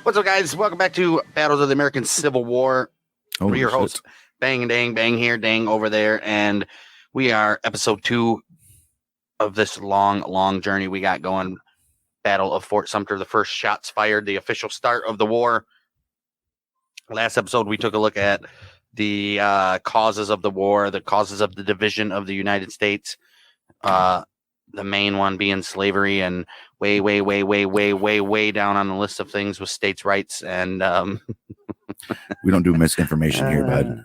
What's up, guys? Welcome back to Battles of the American Civil War. We're your hosts, Bang and Dang, Bang here, Dang over there, and we are episode 2 of this long journey we got going. Battle of Fort Sumter, the first shots fired, the official start of the war. Last episode, we took a look at the causes of the war, the causes of the division of the United States. The main one being slavery, and way down on the list of things was states' rights. And we don't do misinformation here, bud.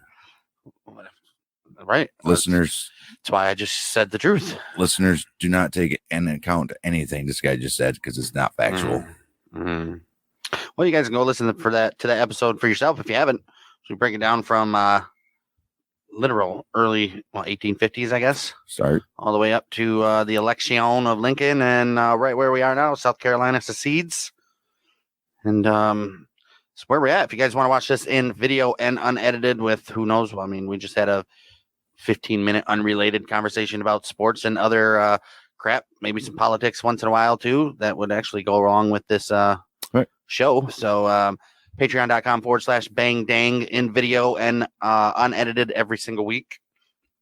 Right, listeners. That's why I just said the truth. Listeners, do not take into account anything this guy just said because it's not factual. Well, you guys can go listen to that episode for yourself if you haven't. So we break it down from literal early 1850s, I guess. Start all the way up to the election of Lincoln, and right where we are now, South Carolina secedes. And it's where we're at. If you guys want to watch this in video and unedited with who knows, I mean, we just had a 15-minute unrelated conversation about sports and other crap, maybe some politics once in a while too, that would actually go along with this show. So patreon.com/bang dang in video and unedited every single week,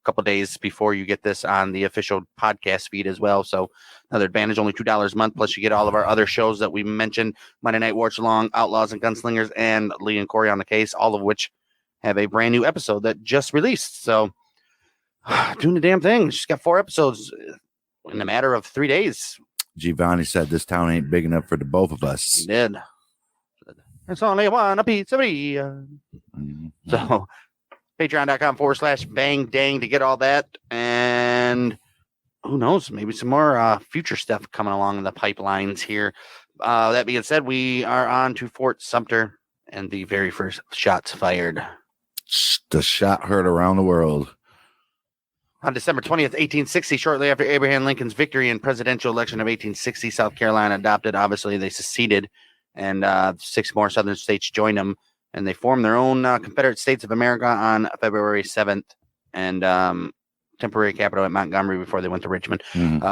a couple days before you get this on the official podcast feed as well. So another advantage, only $2 a month, plus you get all of our other shows that we mentioned: Monday Night Watch Along, Outlaws and Gunslingers, and Lee and Corey on the Case, all of which have a brand new episode that just released. So doing the damn thing. She's got 4 episodes in a matter of 3 days. Giovanni said this town ain't big enough for the both of us. He did. It's only one a pizzeria. So patreon.com/bang dang to get all that. And who knows, maybe some more future stuff coming along in the pipelines here. That being said, we are on to Fort Sumter and the very first shots fired. The shot heard around the world. On December 20th, 1860, shortly after Abraham Lincoln's victory in presidential election of 1860, South Carolina adopted. Obviously, they seceded, and 6 more southern states joined them, and they formed their own Confederate States of America on February 7th, and temporary capital at Montgomery before they went to Richmond.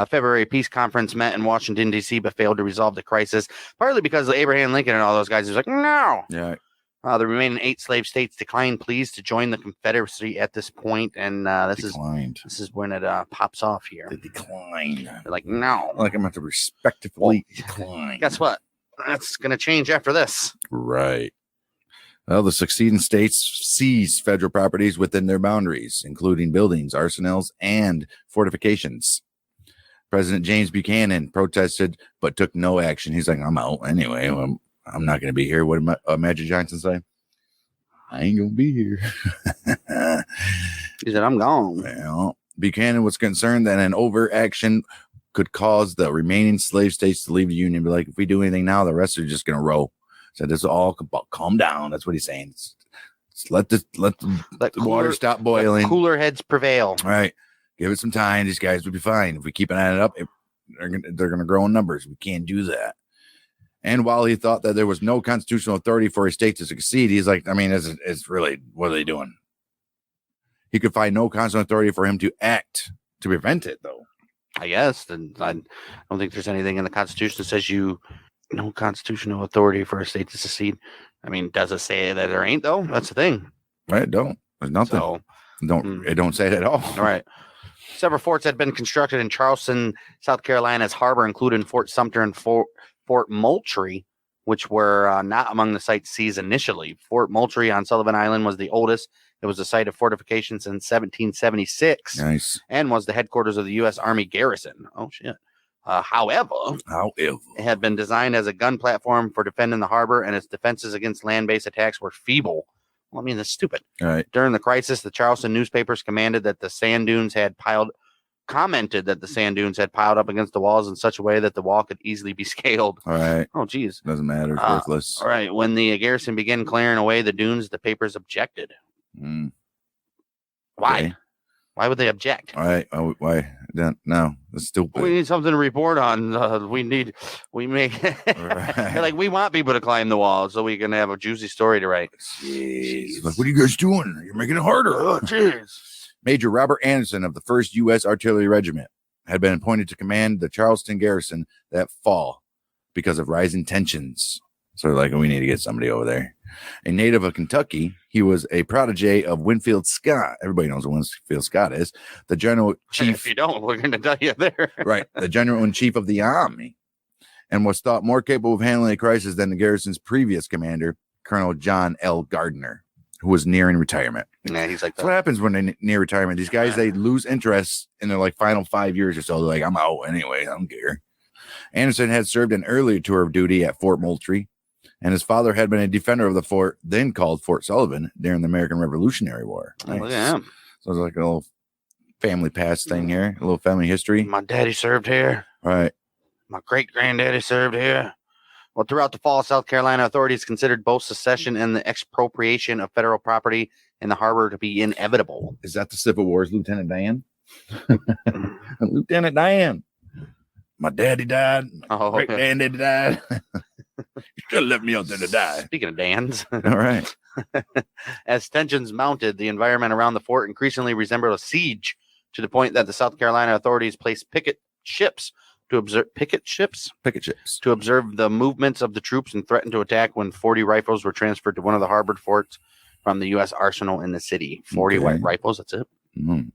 February peace conference met in Washington, D.C., but failed to resolve the crisis, partly because Abraham Lincoln and all those guys was like, no. Yeah. The remaining 8 slave states declined pleas to join the Confederacy at this point, and this is when it pops off here. They declined. They're like, no. Like I'm going to respectively decline. Guess what? That's going to change after this. Right. Well, the succeeding states seized federal properties within their boundaries, including buildings, arsenals, and fortifications. President James Buchanan protested, but took no action. He's like, I'm out anyway. I'm not going to be here. What did Magic Johnson say? I ain't going to be here. He said, I'm gone. Well, Buchanan was concerned that an overaction could cause the remaining slave states to leave the Union. Be like, if we do anything now, the rest are just going to row. So this is all calm down. That's what he's saying. Let the water stop boiling. Let cooler heads prevail. All right. Give it some time. These guys will be fine. If we keep an eye on it up, they're going to grow in numbers. We can't do that. And while he thought that there was no constitutional authority for a state to succeed, he's like, I mean, it's really, what are they doing? He could find no constitutional authority for him to act to prevent it, though. I guess. And I don't think there's anything in the Constitution that says no constitutional authority for a state to secede. I mean, does it say that there ain't, though? That's the thing. Right, it don't. There's nothing. So, it don't say it at all. All right. Several forts had been constructed in Charleston, South Carolina's harbor, including Fort Sumter and Fort Moultrie, which were not among the sites seized initially. Fort Moultrie on Sullivan Island was the oldest. It was a site of fortifications in 1776. Nice. And was the headquarters of the U.S. Army garrison. Oh, shit. However, it had been designed as a gun platform for defending the harbor, and its defenses against land-based attacks were feeble. Well, I mean, that's stupid. All right. During the crisis, the Charleston newspapers commented that the sand dunes had piled up against the walls in such a way that the wall could easily be scaled. All right. Oh, geez. Doesn't matter. It's worthless. All right. When the garrison began clearing away the dunes, the papers objected. Why? Okay. Why would they object? All right. Why? No, that's stupid. We need something to report on. Right. They're like, we want people to climb the wall so we can have a juicy story to write. Jeez. Like, what are you guys doing? You're making it harder. Oh, jeez. Major Robert Anderson of the 1st U.S. Artillery Regiment had been appointed to command the Charleston garrison that fall because of rising tensions. So like, we need to get somebody over there. A native of Kentucky, he was a protege of Winfield Scott. Everybody knows who Winfield Scott is. The general chief. If you don't, we're going to tell you there. Right. The general in chief of the army, and was thought more capable of handling a crisis than the garrison's previous commander, Colonel John L. Gardner, who was nearing retirement. Yeah, he's like That's what happens when they near retirement. These guys, they lose interest in their like final 5 years or so. They're like, I'm out anyway. I don't care. Anderson had served an earlier tour of duty at Fort Moultrie, and his father had been a defender of the fort, then called Fort Sullivan, during the American Revolutionary War. Nice. Look at him. So it's like a little family past thing here, a little family history. My daddy served here. All right. My great-granddaddy served here. Well, throughout the fall, South Carolina authorities considered both secession and the expropriation of federal property in the harbor to be inevitable. Is that the Civil War's Lieutenant Dan? Lieutenant Dan. My daddy died. Oh, Great granddaddy died. You should have left me out there to die. Speaking of Dan's. All right. As tensions mounted, the environment around the fort increasingly resembled a siege, to the point that the South Carolina authorities placed picket ships to observe the movements of the troops and threatened to attack when 40 rifles were transferred to one of the harbor forts from the U.S. arsenal in the city. 40 white rifles, that's it. Mm-hmm.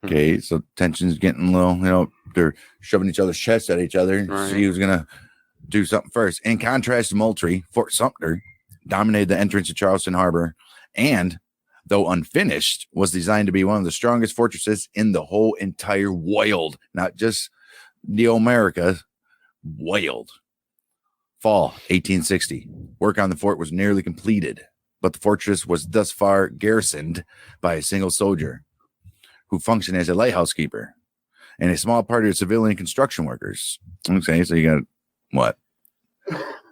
Okay, so tension's getting low. They're shoving each other's chests at each other. Right. See who's going to do something first. In contrast to Moultrie, Fort Sumter dominated the entrance to Charleston Harbor, and though unfinished, was designed to be one of the strongest fortresses in the whole entire world, not just the America, world. Fall 1860. Work on the fort was nearly completed, but the fortress was thus far garrisoned by a single soldier who functioned as a lighthouse keeper and a small party of civilian construction workers. Okay, so you got what?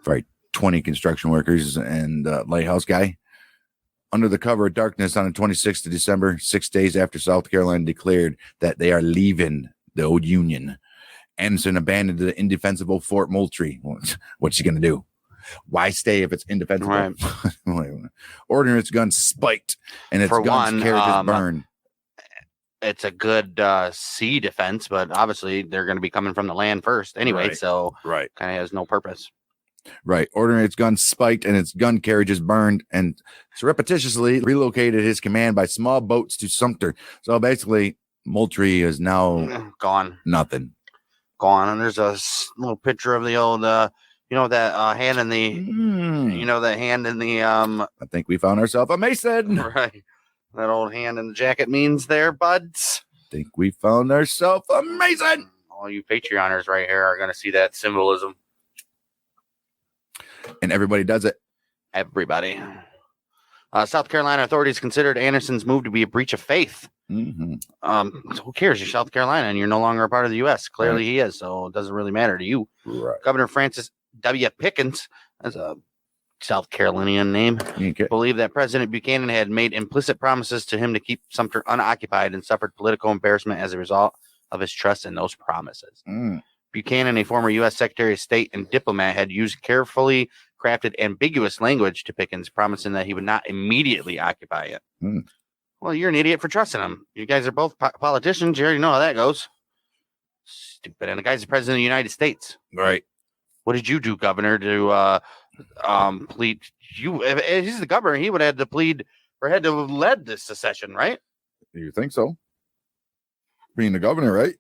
Right, 20 construction workers and lighthouse guy. Under the cover of darkness on the 26th of December, 6 days after South Carolina declared that they are leaving the old Union, Anderson abandoned the indefensible Fort Moultrie. What's he going to do? Why stay if it's indefensible? Right. Ordering its guns spiked and its guns carriages burned. It's a good sea defense, but obviously they're going to be coming from the land first anyway, so right, kind of has no purpose. Right. Ordering its guns spiked and its gun carriages burned, and surreptitiously relocated his command by small boats to Sumter. So basically, Moultrie is now gone. Nothing. Gone. And there's a little picture of the old, that hand in the, that hand in the, I think we found ourselves a Mason. Right. That old hand in the jacket means there, buds. I think we found ourselves a Mason. All you Patreoners right here are going to see that symbolism. And everybody does it. Everybody. South Carolina authorities considered Anderson's move to be a breach of faith. Mm-hmm. Who cares? You're South Carolina and you're no longer a part of the U.S. Clearly he is, so it doesn't really matter to you. Right. Governor Francis W. Pickens, that's a South Carolinian name, believed that President Buchanan had made implicit promises to him to keep Sumter unoccupied and suffered political embarrassment as a result of his trust in those promises. Buchanan, a former U.S. Secretary of State and diplomat, had used carefully crafted ambiguous language to Pickens, promising that he would not immediately occupy it. Well, you're an idiot for trusting him. You guys are both politicians. You already know how that goes. Stupid. And the guy's the president of the United States. Right. What did you do, Governor, to plead? If he's the governor, he would have had to plead or had to have led this secession, right? You think so? Being the governor, right?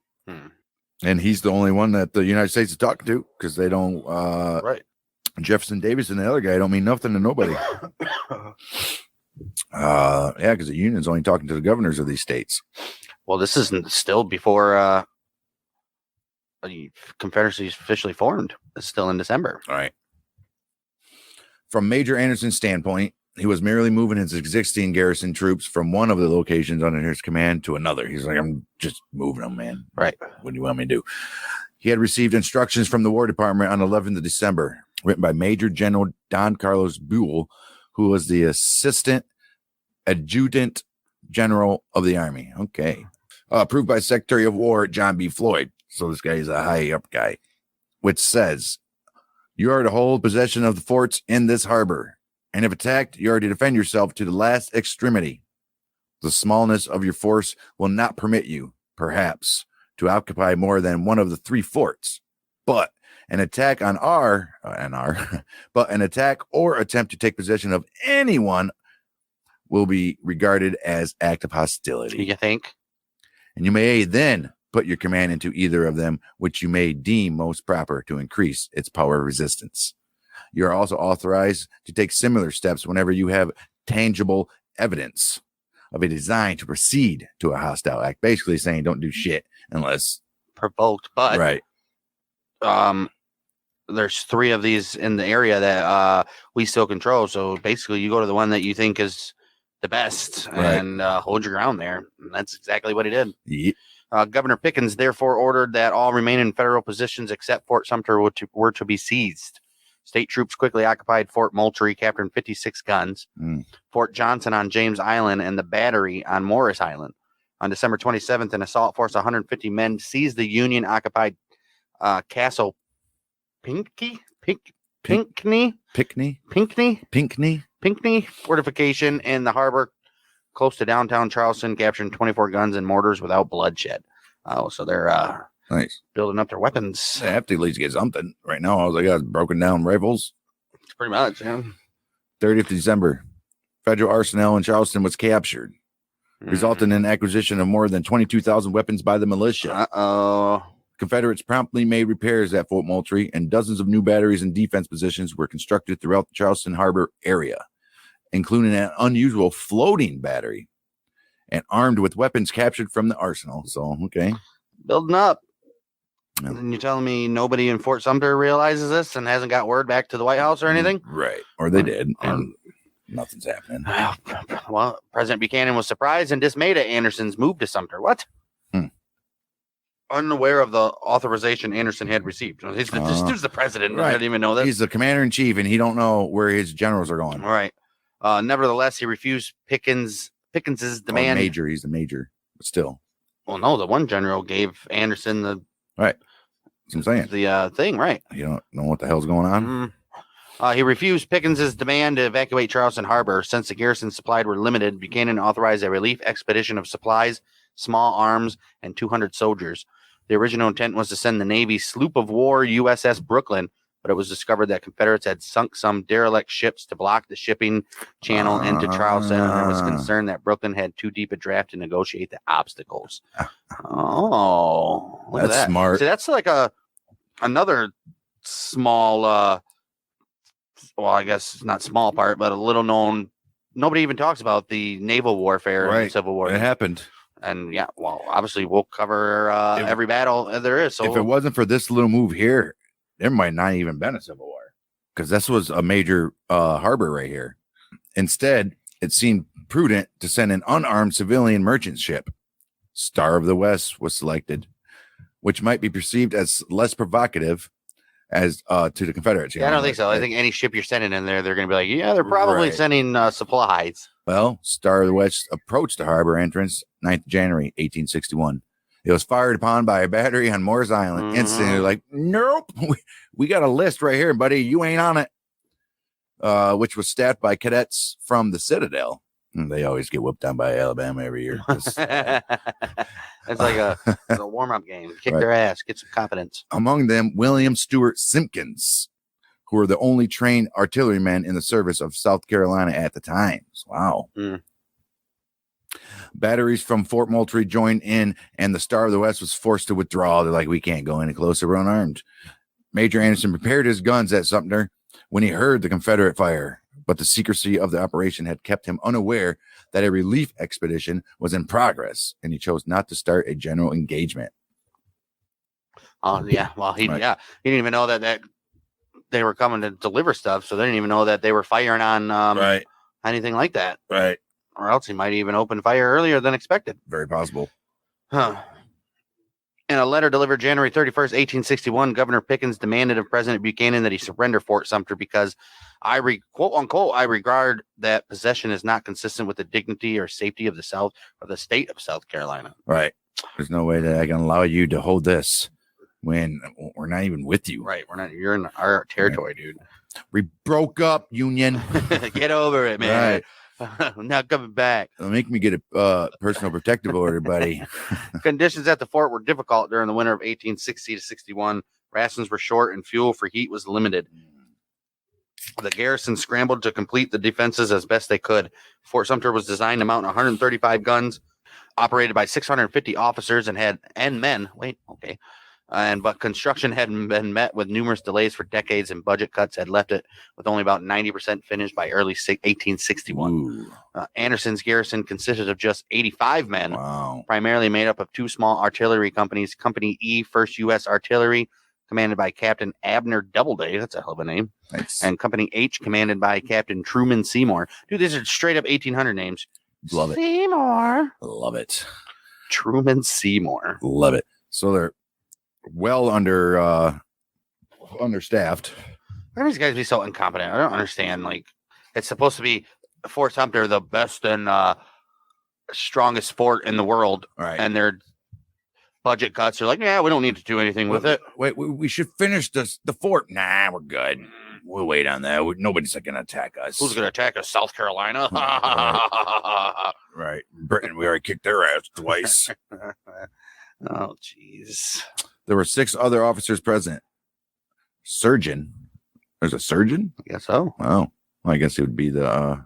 And he's the only one that the United States is talking to, because they don't. Right. Jefferson Davis and the other guy don't mean nothing to nobody. Yeah, because the union's only talking to the governors of these states. Well, this isn't still before the Confederacy is officially formed. It's still in December. All right. From Major Anderson's standpoint, he was merely moving his existing garrison troops from one of the locations under his command to another. He's like, I'm just moving them, man. Right. What do you want me to do? He had received instructions from the War Department on 11th of December, written by Major General Don Carlos Buell, who was the Assistant Adjutant General of the Army. Okay. Approved by Secretary of War John B. Floyd. So this guy is a high up guy, which says, you are to hold possession of the forts in this harbor, and if attacked, you are to defend yourself to the last extremity. The smallness of your force will not permit you, perhaps, to occupy more than one of the three forts, but An attack on but an attack or attempt to take possession of anyone will be regarded as act of hostility. You think? And you may then put your command into either of them, which you may deem most proper to increase its power of resistance. You are also authorized to take similar steps whenever you have tangible evidence of a design to proceed to a hostile act. Basically saying don't do shit unless provoked. But right. There's 3 of these in the area that we still control. So basically, you go to the one that you think is the best and hold your ground there. And that's exactly what he did. Yep. Governor Pickens therefore ordered that all remaining federal positions except Fort Sumter were to be seized. State troops quickly occupied Fort Moultrie, capturing 56 guns. Fort Johnson on James Island and the Battery on Morris Island. On December 27th, an assault force of 150 men seized the Union-occupied Castle Pinckney fortification in the harbor close to downtown Charleston, capturing 24 guns and mortars without bloodshed. So they're nice building up their weapons. They have to at least get something. Right now, all they got is broken down rifles. Pretty much, yeah. 30th December, federal arsenal in Charleston was captured, resulting in acquisition of more than 22,000 weapons by the militia. Confederates promptly made repairs at Fort Moultrie, and dozens of new batteries and defense positions were constructed throughout the Charleston Harbor area, including an unusual floating battery and armed with weapons captured from the arsenal. So, okay. Building up. Yeah. And you're telling me nobody in Fort Sumter realizes this and hasn't got word back to the White House or anything? Right. Or they did, and nothing's happening. Well, President Buchanan was surprised and dismayed at Anderson's move to Sumter. What? Unaware of the authorization Anderson had received. This dude's the president. Right. I didn't even know that. He's the commander-in-chief, and he don't know where his generals are going. All right. Nevertheless, he refused Pickens's demand. Major. He's the major, but still. Well, no, the one general gave Anderson the right. That's what I'm saying. The thing, right? You don't know what the hell's going on. He refused Pickens's demand to evacuate Charleston Harbor. Since the garrison supplied were limited, Buchanan authorized a relief expedition of supplies, small arms, and 200 soldiers. The original intent was to send the Navy sloop of war USS Brooklyn, but it was discovered that Confederates had sunk some derelict ships to block the shipping channel into Charleston, and there was concern that Brooklyn had too deep a draft to negotiate the obstacles. Oh, that's that. Smart. See, that's like another small, well, I guess not small part, but a little known. Nobody even talks about the naval warfare in the Civil War. It happened. And yeah, well, obviously we'll cover every battle there is. So if it wasn't for this little move here, there might not even been a Civil War, because this was a major harbor right here. Instead, it seemed prudent to send an unarmed civilian merchant ship. Star of the West was selected, which might be perceived as less provocative as to the Confederates. Yeah, I don't think so. I think any ship you're sending in there, they're going to be like, yeah, they're probably sending supplies. Well, Star of the West approached the harbor entrance 9th January, 1861. It was fired upon by a battery on Morris Island. Instantly, like, nope, we got a list right here, buddy. You ain't on it. Which was staffed by cadets from the Citadel. They always get whooped down by Alabama every year. It's like a warm-up game. Kick their ass, get some confidence. Among them, William Stewart Simpkins, who were the only trained artillerymen in the service of South Carolina at the time. Wow. Batteries from Fort Moultrie joined in, and the Star of the West was forced to withdraw. They're like, we can't go any closer. We're unarmed. Major Anderson prepared his guns at Sumter when he heard the Confederate fire, but the secrecy of the operation had kept him unaware that a relief expedition was in progress, and he chose not to start a general engagement. Oh, yeah. Well, he didn't even know that they were coming to deliver stuff, so they didn't even know that they were firing on anything like that. Right. Or else he might even open fire earlier than expected. Very possible. In a letter delivered January 31st, 1861, Governor Pickens demanded of President Buchanan that he surrender Fort Sumter because quote unquote, I regard that possession is not consistent with the dignity or safety of the South or the state of South Carolina. Right. There's no way that I can allow you to hold this when we're not even with you. Right. You're in our territory, dude. We broke up, Union. Get over it, man. Right. I'm not coming back. It'll make me get a personal protective order, buddy. Conditions at the fort were difficult during the winter of 1860 to 61. Rations were short and fuel for heat was limited. The garrison scrambled to complete the defenses as best they could. Fort Sumter was designed to mount 135 guns, operated by 650 officers and men. But construction had been met with numerous delays for decades, and budget cuts had left it with only about 90% finished by early 1861. Anderson's garrison consisted of just 85 men, primarily made up of two small artillery companies, Company E, 1st U.S. Artillery, commanded by Captain Abner Doubleday. That's a hell of a name. Nice. And Company H, commanded by Captain Truman Seymour. Dude, these are straight up 1800 names. Love it. Seymour. Love it. Truman Seymour. Love it. So they're well understaffed. Why do these guys be so incompetent? I don't understand. Like, it's supposed to be Fort Sumter, the best and strongest fort in the world. Right. And their budget cuts are like, yeah, we don't need to do anything with it. Wait, we should finish the fort. Nah, we're good. We'll wait on that. Nobody's going to attack us. Who's going to attack us? South Carolina? Right. Britain, we already kicked their ass twice. Oh, jeez. There were 6 other officers present. Surgeon. There's a surgeon? I guess so. Oh, well, I guess he would be the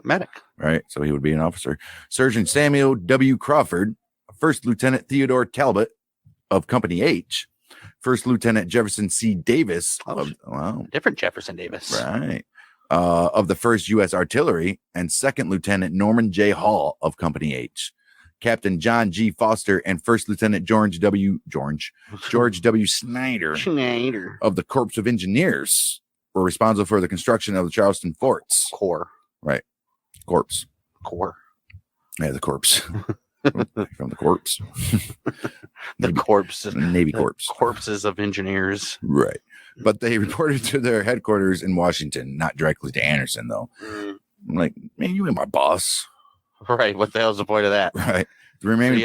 medic. Right. So he would be an officer. Surgeon Samuel W. Crawford, First Lieutenant Theodore Talbot of Company H, First Lieutenant Jefferson C. Davis. Different Jefferson Davis. Right. Of the 1st U.S. Artillery, and Second Lieutenant Norman J. Hall of Company H. Captain John G. Foster and First Lieutenant George W. Snyder of the Corps of Engineers were responsible for the construction of the Charleston forts. Corps. Right. Corps. Yeah, the corpse. From the corpse. The corpse. Navy Corps. Corpses of engineers. Right. But they reported to their headquarters in Washington, not directly to Anderson, though. I'm like, man, you ain't my boss. Right. What the hell's the point of that? Right. The remaining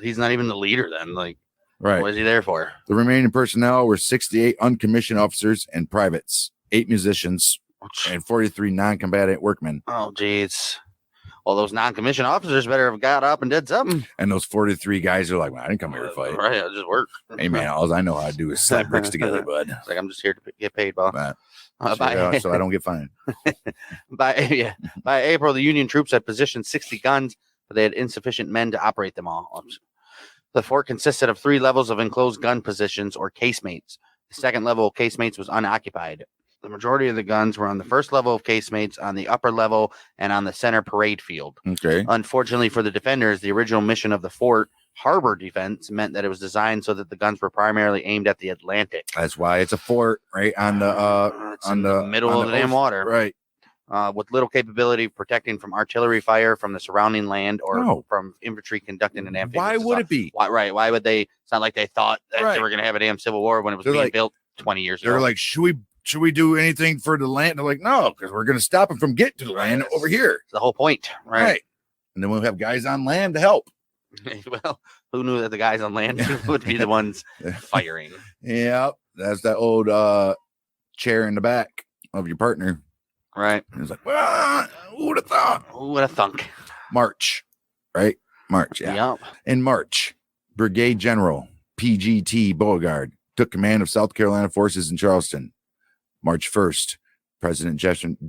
he's not even the leader then. Like, right. What is he there for? The remaining personnel were 68 uncommissioned officers and privates, 8 musicians, and 43 non-combatant workmen. Oh, geez. Well, those non-commissioned officers better have got up and did something. And those 43 guys are like, well, I didn't come here to fight. Right. I just work. Hey, man, all I know how to do is slap bricks together, bud. It's like, I'm just here to get paid, boss. Right. So I don't get fined. By April, the Union troops had positioned 60 guns, but they had insufficient men to operate them all. The fort consisted of 3 levels of enclosed gun positions or casemates. The second level of casemates was unoccupied. The majority of the guns were on the first level of casemates, on the upper level, and on the center parade field. Okay. Unfortunately for the defenders, the original mission of the fort, harbor defense, meant that it was designed so that the guns were primarily aimed at the Atlantic. That's why it's a fort, right on the middle of the damn water, right? With little capability of protecting from artillery fire from the surrounding land or from infantry conducting an amphibious. Why would it be? Why would they? It's not like they thought that they were going to have a damn civil war when it was being built 20 years ago. They're like, should we do anything for the land? They're like, no, because we're going to stop them from getting to the land over here. It's the whole point, right? And then we'll have guys on land to help. Well, who knew that the guys on land would be the ones firing? Yeah, that's that old chair in the back of your partner. Right. And it's like, well, who would have thought? Who would have thunk? March, right? March, yeah. Yep. In March, Brigade General P.G.T. Beauregard took command of South Carolina forces in Charleston. March 1st, President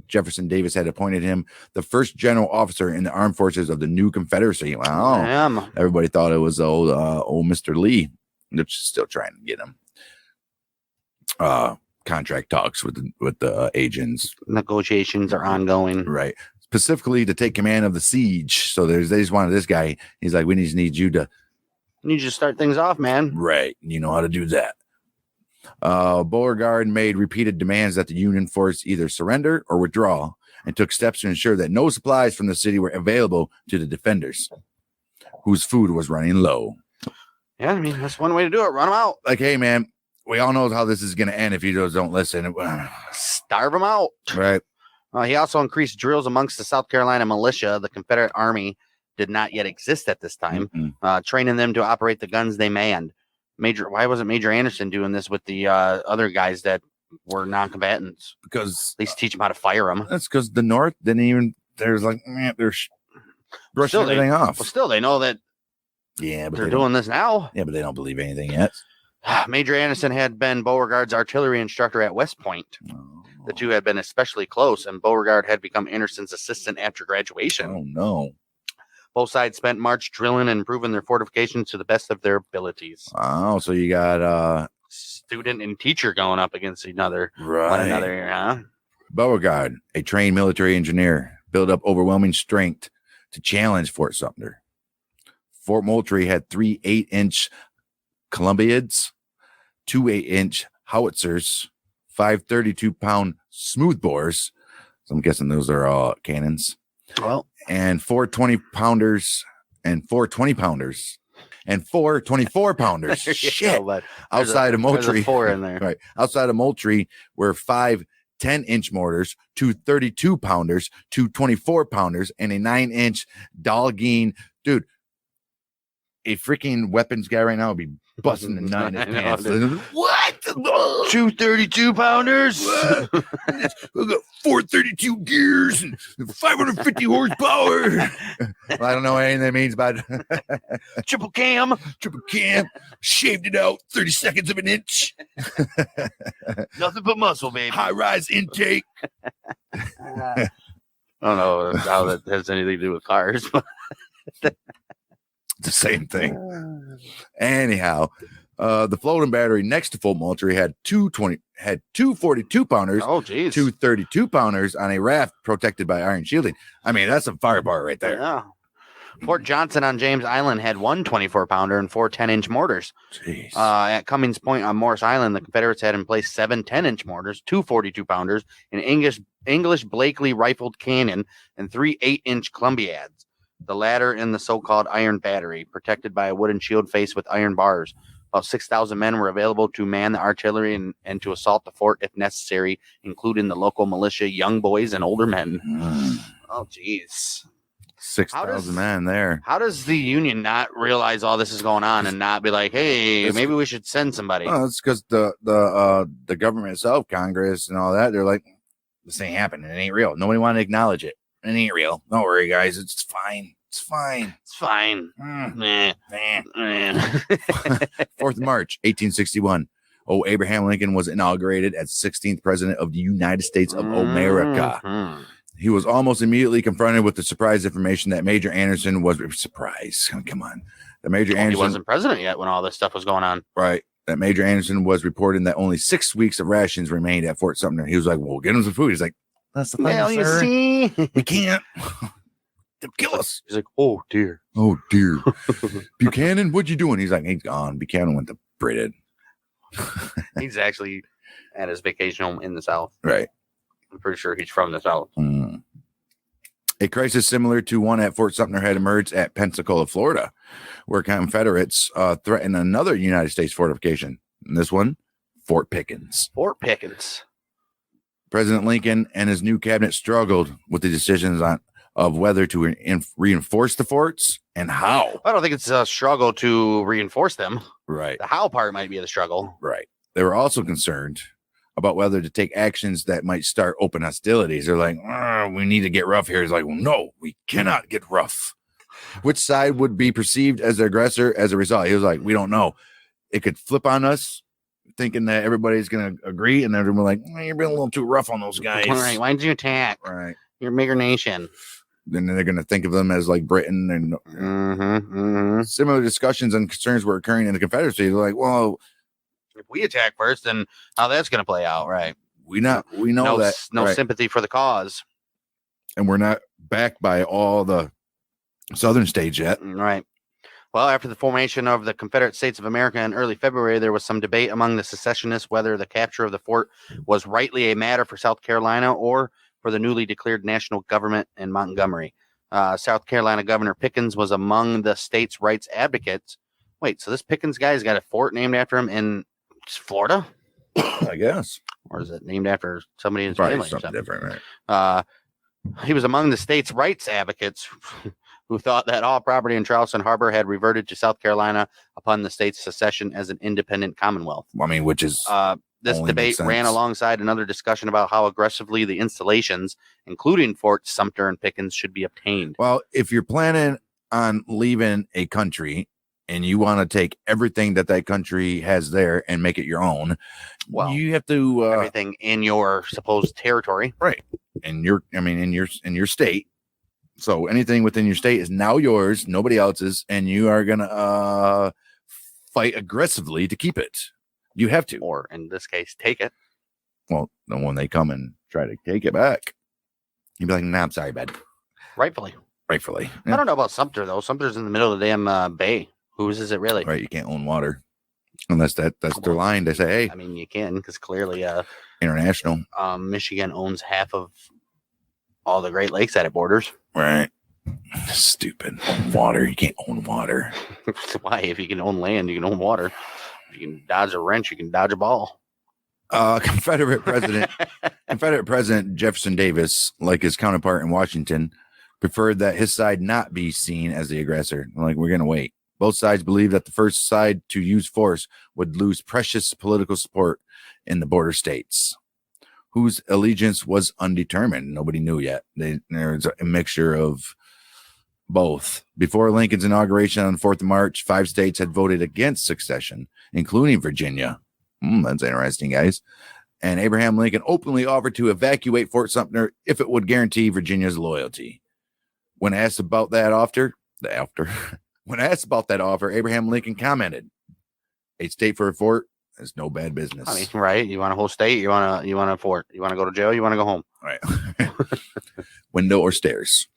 Jefferson Davis had appointed him the first general officer in the armed forces of the new Confederacy. Wow. Damn. Everybody thought it was old Mr. Lee, which is still trying to get him. Contract talks with the agents. Negotiations are ongoing. Right. Specifically to take command of the siege. So they just wanted this guy. He's like, we just need you to start things off, man. Right. You know how to do that. Beauregard made repeated demands that the Union force either surrender or withdraw, and took steps to ensure that no supplies from the city were available to the defenders, whose food was running low. Yeah, I mean, that's one way to do it. Run them out. Like, hey, man, we all know how this is going to end if you don't listen. Starve them out. Right. He also increased drills amongst the South Carolina Militia. The Confederate Army did not yet exist at this time, training them to operate the guns they manned. Why wasn't Major Anderson doing this with the other guys that were non-combatants? Because at least teach them how to fire them. That's because the North didn't even. There's like, man, they're brushing everything off. Well, still they know that. Yeah, but they're doing this now. Yeah, but they don't believe anything yet. Major Anderson had been Beauregard's artillery instructor at West Point. Oh. The two had been especially close, and Beauregard had become Anderson's assistant after graduation. Oh, no. Both sides spent March drilling and improving their fortifications to the best of their abilities. Oh, so you got student and teacher going up against one another. Huh? Beauregard, a trained military engineer, built up overwhelming strength to challenge Fort Sumter. Fort Moultrie had 3 8-inch Columbiads, 2 8-inch howitzers, 5 32-pound smoothbores. So I'm guessing those are all cannons. Well, and 4 20-pounders and 4 20-pounders and 4 24-pounders. Shit. Outside of Moultrie. 4 in there. Right. Outside of Moultrie were 5 10-inch mortars, 2 32-pounders, 2 24-pounders, and a 9-inch Dalgene. Dude, a freaking weapons guy right now would be busting the nut in his pants. What? 2 32-pounders? We got 432 gears and 550 horsepower. Well, I don't know anything that means, but Triple cam, shaved it out 30 seconds of an inch. nothing but muscle, baby. High rise intake. I don't know how that has anything to do with cars, but the same thing. Anyhow, the floating battery next to Fort Moultrie had 2 42-pounders, oh geez, 2 32-pounders on a raft protected by iron shielding. I mean, that's a firebar right there. Yeah. Fort Johnson on James Island had 1 24-pounder and 4 10-inch mortars. Jeez. At Cummings Point on Morris Island, the Confederates had in place 7 10-inch mortars, 2 42-pounders, an English Blakely rifled cannon, and 3 8-inch Columbiads. The latter in the so-called Iron Battery, protected by a wooden shield faced with iron bars. About 6,000 men were available to man the artillery and to assault the fort if necessary, including the local militia, young boys, and older men. Oh, jeez. 6,000 men there. How does the Union not realize all this is going on and not be like, hey, maybe we should send somebody? Well, it's because the government itself, Congress and all that, they're like, this ain't happening. It ain't real. Nobody want to acknowledge it. It ain't real. Don't worry, guys. It's fine. It's fine. It's fine. 4th of March, 1861. Abraham Lincoln was inaugurated as 16th president of the United States of America. He was almost immediately confronted with the surprise information that Major Anderson was surprised. Come on. He wasn't president yet when all this stuff was going on. Right. That Major Anderson was reporting that only 6 weeks of rations remained at Fort Sumter. He was like, well, get him some food. He's like, that's the thing, well, you sir. see, we can't. They'll kill us. He's like, oh dear. Oh dear. Buchanan, what you doing? He's like, he's gone. Buchanan went to Britain. He's actually at his vacation home in the South. Right. I'm pretty sure he's from the South. A crisis similar to one at Fort Sumter had emerged at Pensacola, Florida, where Confederates threatened another United States fortification. And this one, Fort Pickens. Fort Pickens. President Lincoln and his new cabinet struggled with the decisions of whether to reinforce the forts and how. I don't think it's a struggle to reinforce them. Right. The how part might be the struggle. Right. They were also concerned about whether to take actions that might start open hostilities. They're like, we need to get rough here. It's like, well, no, we cannot get rough. Which side would be perceived as the aggressor as a result? He was like, we don't know. It could flip on us, thinking that everybody's going to agree, and then we're like, you're being a little too rough on those guys. All right, why did you attack? Right. You're a bigger nation. Then they're going to think of them as like Britain. And similar discussions and concerns were occurring in the Confederacy. They're like, well, if we attack first, then how that's going to play out, right? We know that no right. sympathy for the cause, and we're not backed by all the southern states yet, right? Well, after the formation of the Confederate States of America in early February, there was some debate among the secessionists whether the capture of the fort was rightly a matter for South Carolina or for the newly declared national government in Montgomery. South Carolina Governor Pickens was among the state's rights advocates. Wait, so this Pickens guy's got a fort named after him in Florida? I guess. Or is it named after somebody in his Probably family? Something different, right? He was among the state's rights advocates who thought that all property in Charleston Harbor had reverted to South Carolina upon the state's secession as an independent commonwealth. I mean, which is this debate ran alongside another discussion about how aggressively the installations, including Fort Sumter and Pickens, should be obtained. Well, if you're planning on leaving a country and you want to take everything that country has there and make it your own, Well, you have to everything in your supposed territory, right? In your state. So anything within your state is now yours, nobody else's, and you are gonna fight aggressively to keep it. You have to, or in this case, take it. well, then when they come and try to take it back, you'd be like, "Nah, I'm sorry, bud." Rightfully. Rightfully, I don't know about Sumter though. Sumter's in the middle of the damn bay. Whose is it really? right? You can't own water unless that's their line. They say, "Hey, I mean, you can, because clearly, international." Michigan owns half of all the Great Lakes that it borders. Right. Stupid. Water. You can't own water. Why? If you can own land, you can own water. If you can dodge a wrench, you can dodge a ball. Confederate President Jefferson Davis, like his counterpart in Washington, preferred that his side not be seen as the aggressor. Like, we're going to wait. Both sides believed that the first side to use force would lose precious political support in the border states, whose allegiance was undetermined. Nobody knew yet. There's a mixture of both. Before Lincoln's inauguration on the 4th of March, 5 states had voted against secession, including Virginia. That's interesting, guys. And Abraham Lincoln openly offered to evacuate Fort Sumter if it would guarantee Virginia's loyalty. When asked about that offer, Abraham Lincoln commented, "A state for a fort is no bad business." I mean, right? You want a whole state? You want a fort? You want to go to jail? You want to go home? Right. Window or stairs.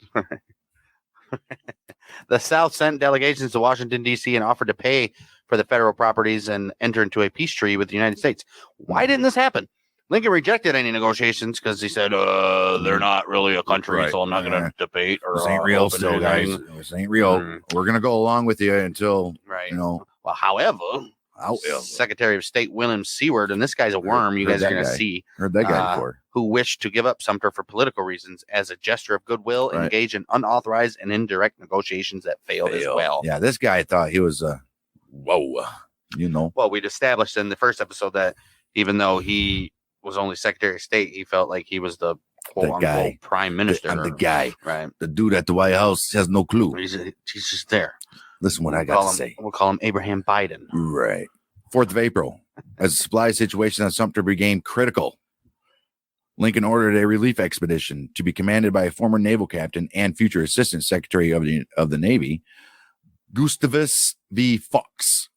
The South sent delegations to Washington, D.C. and offered to pay for the federal properties and enter into a peace treaty with the United States. Why didn't this happen? Lincoln rejected any negotiations because he said, they're not really a country, Right. so I'm not going to debate or This ain't real open still, anything." guys. This ain't real. We're going to go along with you until, Right. Well, however, Secretary of State William Seward, and this guy's a worm, you guys are going to see, heard that guy before, who wished to give up Sumter for political reasons as a gesture of goodwill and engage in unauthorized and indirect negotiations that failed as well. Yeah, this guy thought he was whoa. Well, we'd established in the first episode that even though he was only Secretary of State, he felt like he was the quote-unquote prime minister. I'm the guy. Right. The dude at the White House has no clue. He's just there. Listen what I got to say. We'll call him Abraham Biden. Right. 4th of April, as the supply situation on Sumter became critical, Lincoln ordered a relief expedition to be commanded by a former naval captain and future Assistant Secretary of the Navy, Gustavus V. Fawkes,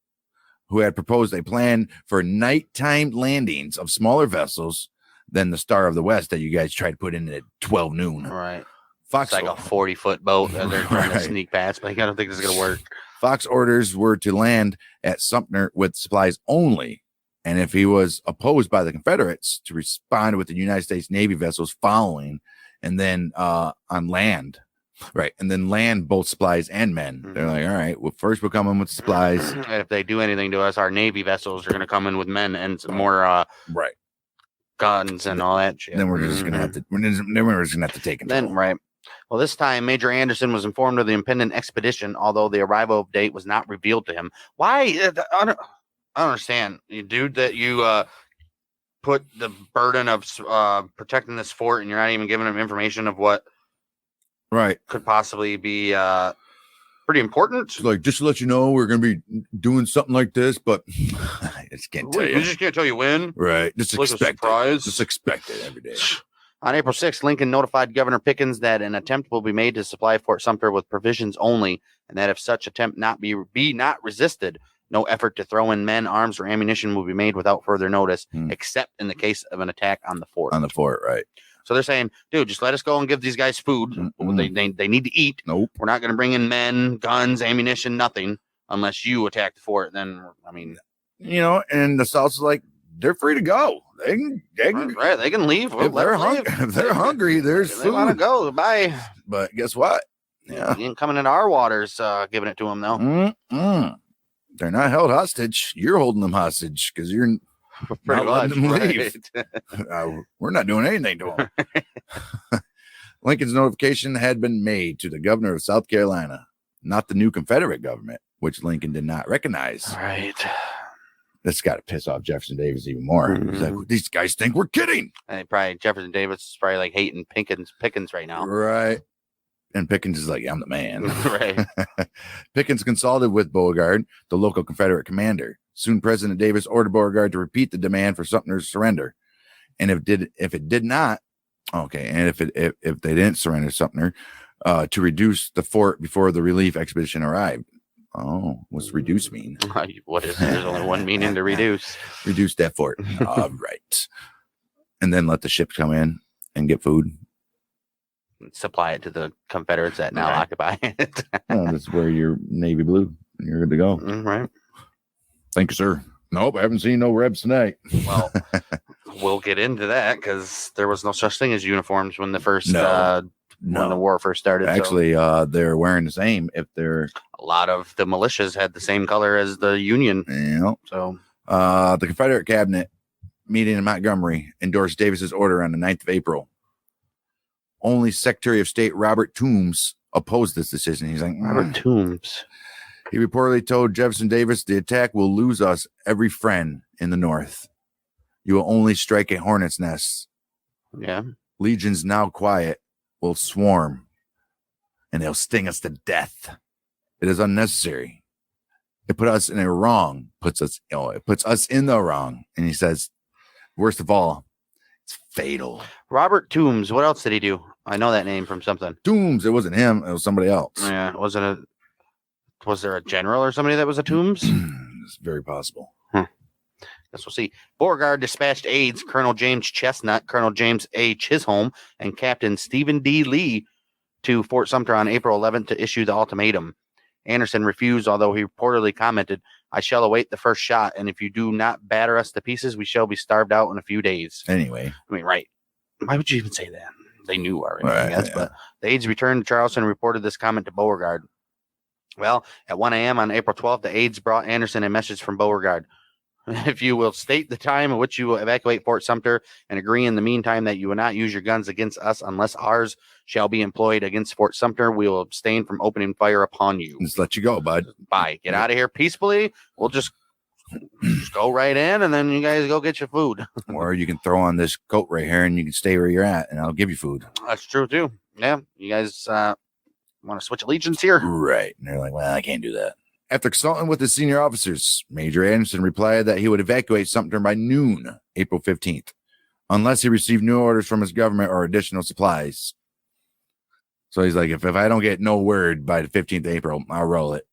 who had proposed a plan for nighttime landings of smaller vessels than the Star of the West that you guys tried to put in at 12 noon. Right. Fox, it's like a 40-foot boat that they're trying to sneak past, but I don't think this is going to work. Fox orders were to land at Sumter with supplies only, and if he was opposed by the Confederates, to respond with the United States Navy vessels following, and then on land. Right. And then land both supplies and men. They're like, all right, well, first we'll come in with supplies. And if they do anything to us, our Navy vessels are going to come in with men and some more guns and all that shit. Then we're just going to have to, we're just going to have to take it. Then, right. Well, this time, Major Anderson was informed of the impending expedition, although the arrival date was not revealed to him. Why? I don't understand, dude, that you put the burden of protecting this fort and you're not even giving him information of what could possibly be pretty important. Like, just to let you know, we're going to be doing something like this, but I just can't tell you. I just can't tell you when. Right. Just like expect a surprise. it. Just expect it every day. On April 6th, Lincoln notified Governor Pickens that an attempt will be made to supply Fort Sumter with provisions only, and that if such attempt be not resisted, no effort to throw in men, arms, or ammunition will be made without further notice, except in the case of an attack on the fort. On the fort, right. So they're saying, dude, just let us go and give these guys food. They need to eat. Nope. We're not going to bring in men, guns, ammunition, nothing, unless you attack the fort. Then, I mean... and the South's like, they're free to go. They can they can leave. If they're hungry, there's food. They want to go. Bye. But guess what? Yeah, you ain't coming into our waters, giving it to them though. They're not held hostage. You're holding them hostage because you're not letting them leave. We're not doing anything to them. Lincoln's notification had been made to the governor of South Carolina, not the new Confederate government, which Lincoln did not recognize. Right. That's got to piss off Jefferson Davis even more. He's like, these guys think we're kidding. And probably Jefferson Davis is probably like hating Pickens right now. Right. And Pickens is like, I'm the man. Right. Pickens consulted with Beauregard, the local Confederate commander. Soon President Davis ordered Beauregard to repeat the demand for Sumter's surrender. And if it did not, okay, and if they didn't surrender Sumter, to reduce the fort before the relief expedition arrived. Oh, what's reduce mean? What is it? There's only one meaning to reduce. Reduce that fort. All right. And then let the ships come in and get food. Supply it to the Confederates that now occupy it. Well, that's where you're navy blue and you're good to go. Right. Thank you, sir. Nope, I haven't seen no Rebs tonight. Well, we'll get into that because there was no such thing as uniforms when the first when the war first started. Actually, they're wearing the same. If they're a lot of the militias had the same color as the Union. Yeah. So the Confederate cabinet meeting in Montgomery endorsed Davis's order on the 9th of April. Only Secretary of State Robert Toombs opposed this decision. He's like, Robert Toombs. He reportedly told Jefferson Davis, the attack will lose us every friend in the North. You will only strike a hornet's nest. Yeah. Legions now quiet will swarm and they'll sting us to death. It is unnecessary. It put us in a wrong, it puts us in the wrong. And he says, worst of all, it's fatal. Robert Toombs. What else did he do? I know that name from something. Toombs. It wasn't him. It was somebody else. Yeah. Was there a general or somebody that was a Toombs? It's very possible. Guess we'll see. Beauregard dispatched aides Colonel James Chestnut, Colonel James A. Chisholm, and Captain Stephen D. Lee to Fort Sumter on April 11th to issue the ultimatum. Anderson refused, although he reportedly commented, I shall await the first shot, and if you do not batter us to pieces, we shall be starved out in a few days. Anyway. I mean, right. Why would you even say that? They knew already, right, I guess. Yeah. But the aides returned to Charleston and reported this comment to Beauregard. Well, at 1 a.m. on April 12th, the aides brought Anderson a message from Beauregard. If you will state the time at which you will evacuate Fort Sumter and agree in the meantime that you will not use your guns against us unless ours shall be employed against Fort Sumter, we will abstain from opening fire upon you. Just let you go, bud. Bye. Get out of here peacefully. We'll just go right in, and then you guys go get your food. Or you can throw on this coat right here, and you can stay where you're at, and I'll give you food. That's true, too. Yeah. You guys want to switch allegiance here? Right. And they're like, well, I can't do that. After consulting with his senior officers, Major Anderson replied that he would evacuate Sumter by noon, April 15th, unless he received new orders from his government or additional supplies. So he's like, if I don't get no word by the 15th of April, I'll roll it.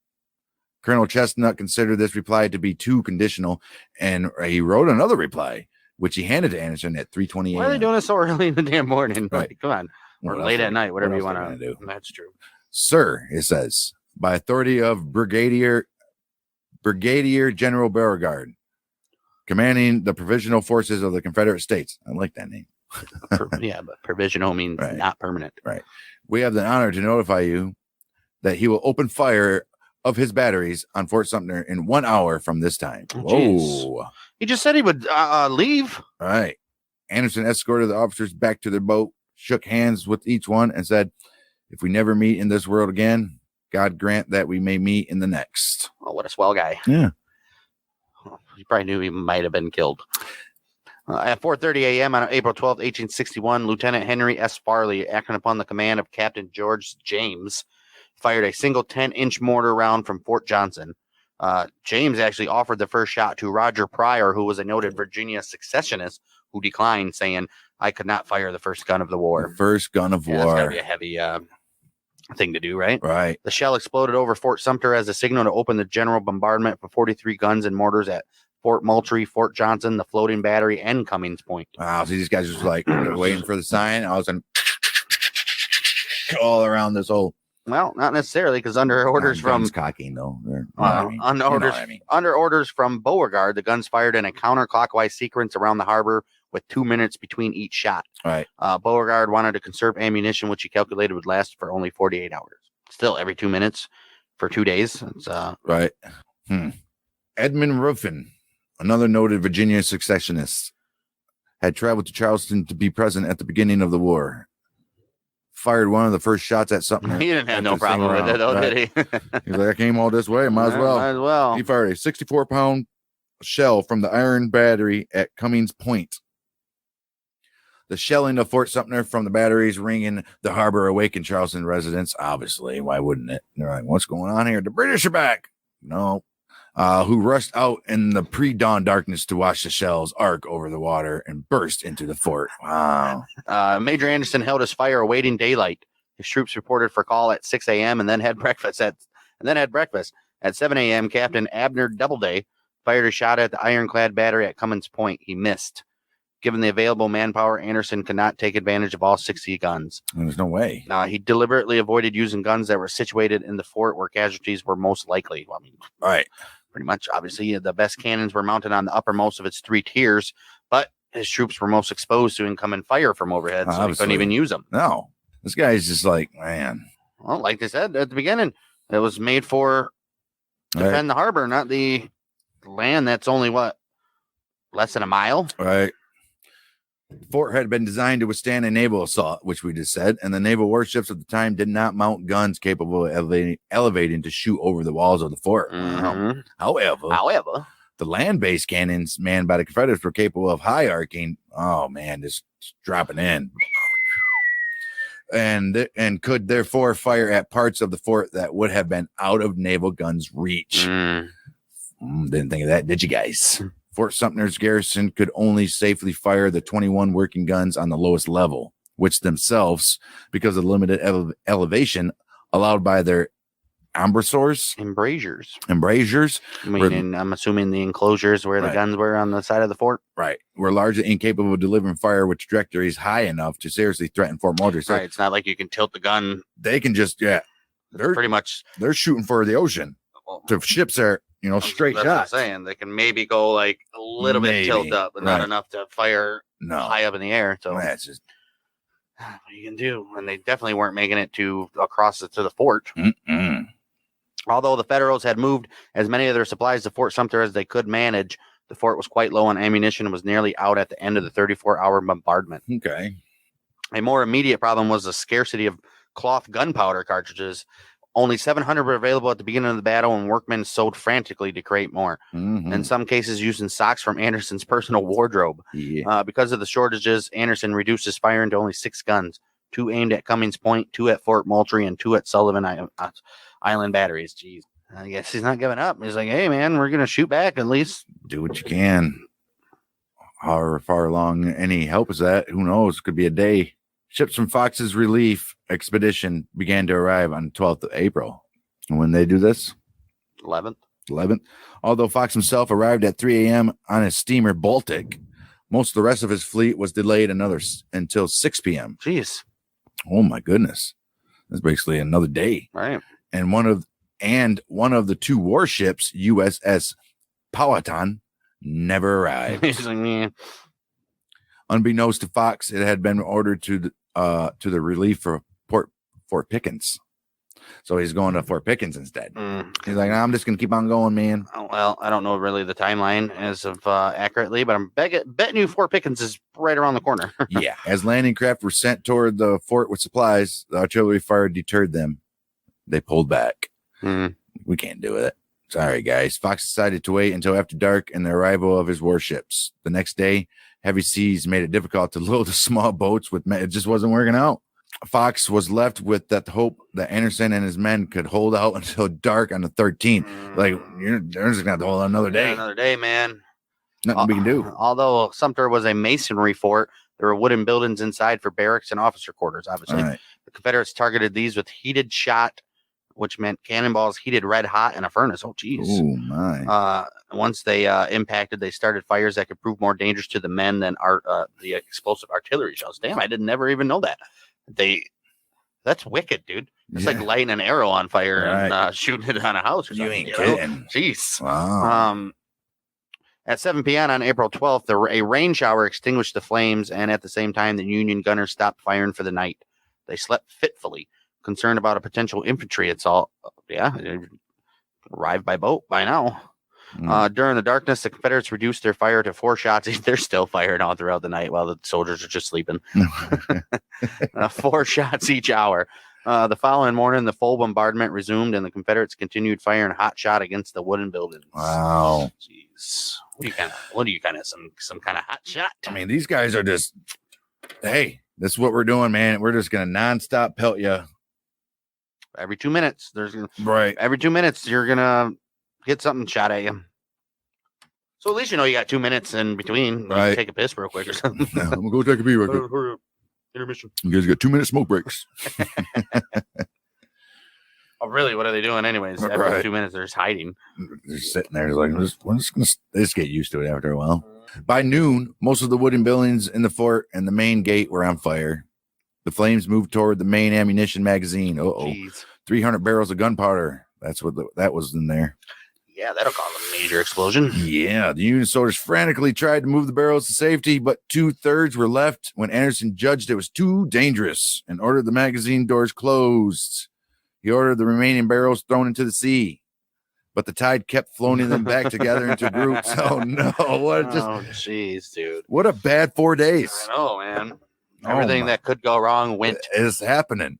Colonel Chestnut considered this reply to be too conditional, and he wrote another reply, which he handed to Anderson at 3:20 a.m. Why are they doing this so early in the damn morning? Right. Like, come on. Or late at night, whatever you want to do. That's true. Sir, it says, by authority of Brigadier General Beauregard, commanding the provisional forces of the Confederate States. I like that name. Yeah, but provisional means not permanent. Right. We have the honor to notify you that he will open fire of his batteries on Fort Sumter in 1 hour from this time. Whoa. He just said he would leave. All right. Anderson escorted the officers back to their boat, shook hands with each one, and said, if we never meet in this world again, God grant that we may meet in the next. Oh, what a swell guy. Yeah. He probably knew he might have been killed. At 4:30 a.m. on April 12, 1861, Lieutenant Henry S. Farley, acting upon the command of Captain George James, fired a single 10-inch mortar round from Fort Johnson. James actually offered the first shot to Roger Pryor, who was a noted Virginia secessionist, who declined, saying, I could not fire the first gun of the war. The first gun of war. That's got to be a heavy thing to do, right? Right. The shell exploded over Fort Sumter as a signal to open the general bombardment for 43 guns and mortars at Fort Moultrie, Fort Johnson, the floating battery, and Cummings Point. Wow. So these guys just like waiting for the sign. I was in all around this whole. Well, not necessarily, because under orders from cocking though. Under orders from Beauregard, the guns fired in a counterclockwise sequence around the harbor with 2 minutes between each shot. Right. Beauregard wanted to conserve ammunition, which he calculated would last for only 48 hours. Still, every 2 minutes for 2 days. It's, right. Edmund Ruffin, another noted Virginia secessionist, had traveled to Charleston to be present at the beginning of the war. Fired one of the first shots at Sumter. He didn't have no problem with it, though, right. did he? He's like, I came all this way. Might as well. Might as well. He fired a 64-pound shell from the iron battery at Cummings Point. The shelling of Fort Sumter from the batteries ringing the harbor awakened Charleston residents. Obviously, why wouldn't it? They're like, what's going on here? The British are back. No. Who rushed out in the pre-dawn darkness to watch the shells arc over the water and burst into the fort. Wow. Major Anderson held his fire awaiting daylight. His troops reported for call at 6 a.m. and then had breakfast at 7 a.m. Captain Abner Doubleday fired a shot at the ironclad battery at Cummins Point. He missed. Given the available manpower, Anderson could not take advantage of all 60 guns. There's no way. He deliberately avoided using guns that were situated in the fort where casualties were most likely. Well, I mean, right. Pretty much, obviously, the best cannons were mounted on the uppermost of its 3 tiers, but his troops were most exposed to incoming fire from overhead, so he couldn't even use them. No. This guy's just like, man. Well, like they said at the beginning, it was made for defend the harbor, not the land that's only, less than a mile? Right. The fort had been designed to withstand a naval assault, which we just said, and the naval warships at the time did not mount guns capable of elevating to shoot over the walls of the fort. Mm-hmm. However, the land-based cannons manned by the Confederates were capable of high arcing. Oh man, just dropping in, and could therefore fire at parts of the fort that would have been out of naval guns' reach. Didn't think of that, did you guys? Fort Sumter's garrison could only safely fire the 21 working guns on the lowest level, which themselves, because of limited elevation allowed by their embrasures. I'm assuming the enclosures where the guns were on the side of the fort. Right. Were largely incapable of delivering fire with trajectories high enough to seriously threaten Fort Moultrie. So it's not like you can tilt the gun. They can just, they're shooting for the ocean. The ships are, straight shots. What I'm saying. They can maybe go like a little bit tilt up, but not enough to fire high up in the air. So that's just what you can do. And they definitely weren't making it to the fort. Mm-mm. Although the Federals had moved as many of their supplies to Fort Sumter as they could manage, the fort was quite low on ammunition and was nearly out at the end of the 34-hour bombardment. Okay. A more immediate problem was the scarcity of cloth gunpowder cartridges. Only 700 were available at the beginning of the battle, and workmen sewed frantically to create more. Mm-hmm. In some cases, using socks from Anderson's personal wardrobe. Yeah. Because of the shortages, Anderson reduced his firing to only 6 guns, 2 aimed at Cummings Point, 2 at Fort Moultrie, and 2 at Sullivan Island batteries. Jeez. I guess he's not giving up. He's like, hey, man, we're going to shoot back at least. Do what you can. However far along any help is that, who knows? Could be a day. Ships from Fox's relief expedition began to arrive on 12th of April. And when they do this? 11th. Although Fox himself arrived at 3 a.m. on his steamer Baltic, most of the rest of his fleet was delayed until 6 p.m. Jeez. Oh my goodness. That's basically another day. Right. And one of the 2 warships, USS Powhatan, never arrived. He's like, man. Unbeknownst to Fox, it had been ordered to the relief for Fort Pickens. So he's going to Fort Pickens instead. He's like, I'm just going to keep on going, man. Oh, well, I don't know really the timeline as of accurately, but I'm betting you Fort Pickens is right around the corner. Yeah. As landing craft were sent toward the fort with supplies, the artillery fire deterred them. They pulled back. We can't do it. Sorry, guys. Fox decided to wait until after dark and the arrival of his warships. The next day, heavy seas made it difficult to load the small boats with men. It just wasn't working out. Fox was left with that hope that Anderson and his men could hold out until dark on the 13th. Like, they're just going to have to hold on another day. Yeah, another day, man. Nothing we can do. Although Sumter was a masonry fort, there were wooden buildings inside for barracks and officer quarters, obviously. Right. The Confederates targeted these with heated shot, which meant cannonballs heated red hot in a furnace. Oh, geez. Oh, my. Once they impacted, they started fires that could prove more dangerous to the men than the explosive artillery shells. Damn, I didn't never even know that. That's wicked, dude. It's like lighting an arrow on fire and shooting it on a house or something. You ain't kidding. Jeez. Wow. At 7 p.m. on April 12th, a rain shower extinguished the flames, and at the same time, the Union gunners stopped firing for the night. They slept fitfully, concerned about a potential infantry assault. Yeah, arrived by boat by now. During the darkness, the Confederates reduced their fire to 4 shots. They're still firing all throughout the night while the soldiers are just sleeping. 4 shots each hour. The following morning, the full bombardment resumed, and the Confederates continued firing hot shot against the wooden buildings. Wow. Jeez. What do you kind of some kind of hot shot? I mean, these guys are just Hey, this is what we're doing, man. We're just going to nonstop pelt you. Every 2 minutes, Right. Every 2 minutes, you're gonna get something shot at you. So at least you know you got 2 minutes in between. Like, Right. take a piss real quick or something. I'm going to go take a pee real quick. Hurry up. Intermission. You guys got 2 minute smoke breaks. Oh, really? What are they doing anyways? After Right. 2 minutes, they're just hiding. They're sitting there like, they just get used to it after a while. By noon, most of the wooden buildings in the fort and the main gate were on fire. The flames moved toward the main ammunition magazine. Jeez. 300 barrels of gunpowder. That's what that was in there. Yeah, that'll cause a major explosion. Yeah, the Union soldiers frantically tried to move the barrels to safety, but 2/3 were left when Anderson judged it was too dangerous and ordered the magazine doors closed. He ordered the remaining barrels thrown into the sea, but the tide kept floating them back together into groups. Oh no! Jeez, dude. What a bad 4 days. I know, man. Everything that could go wrong went. Is happening.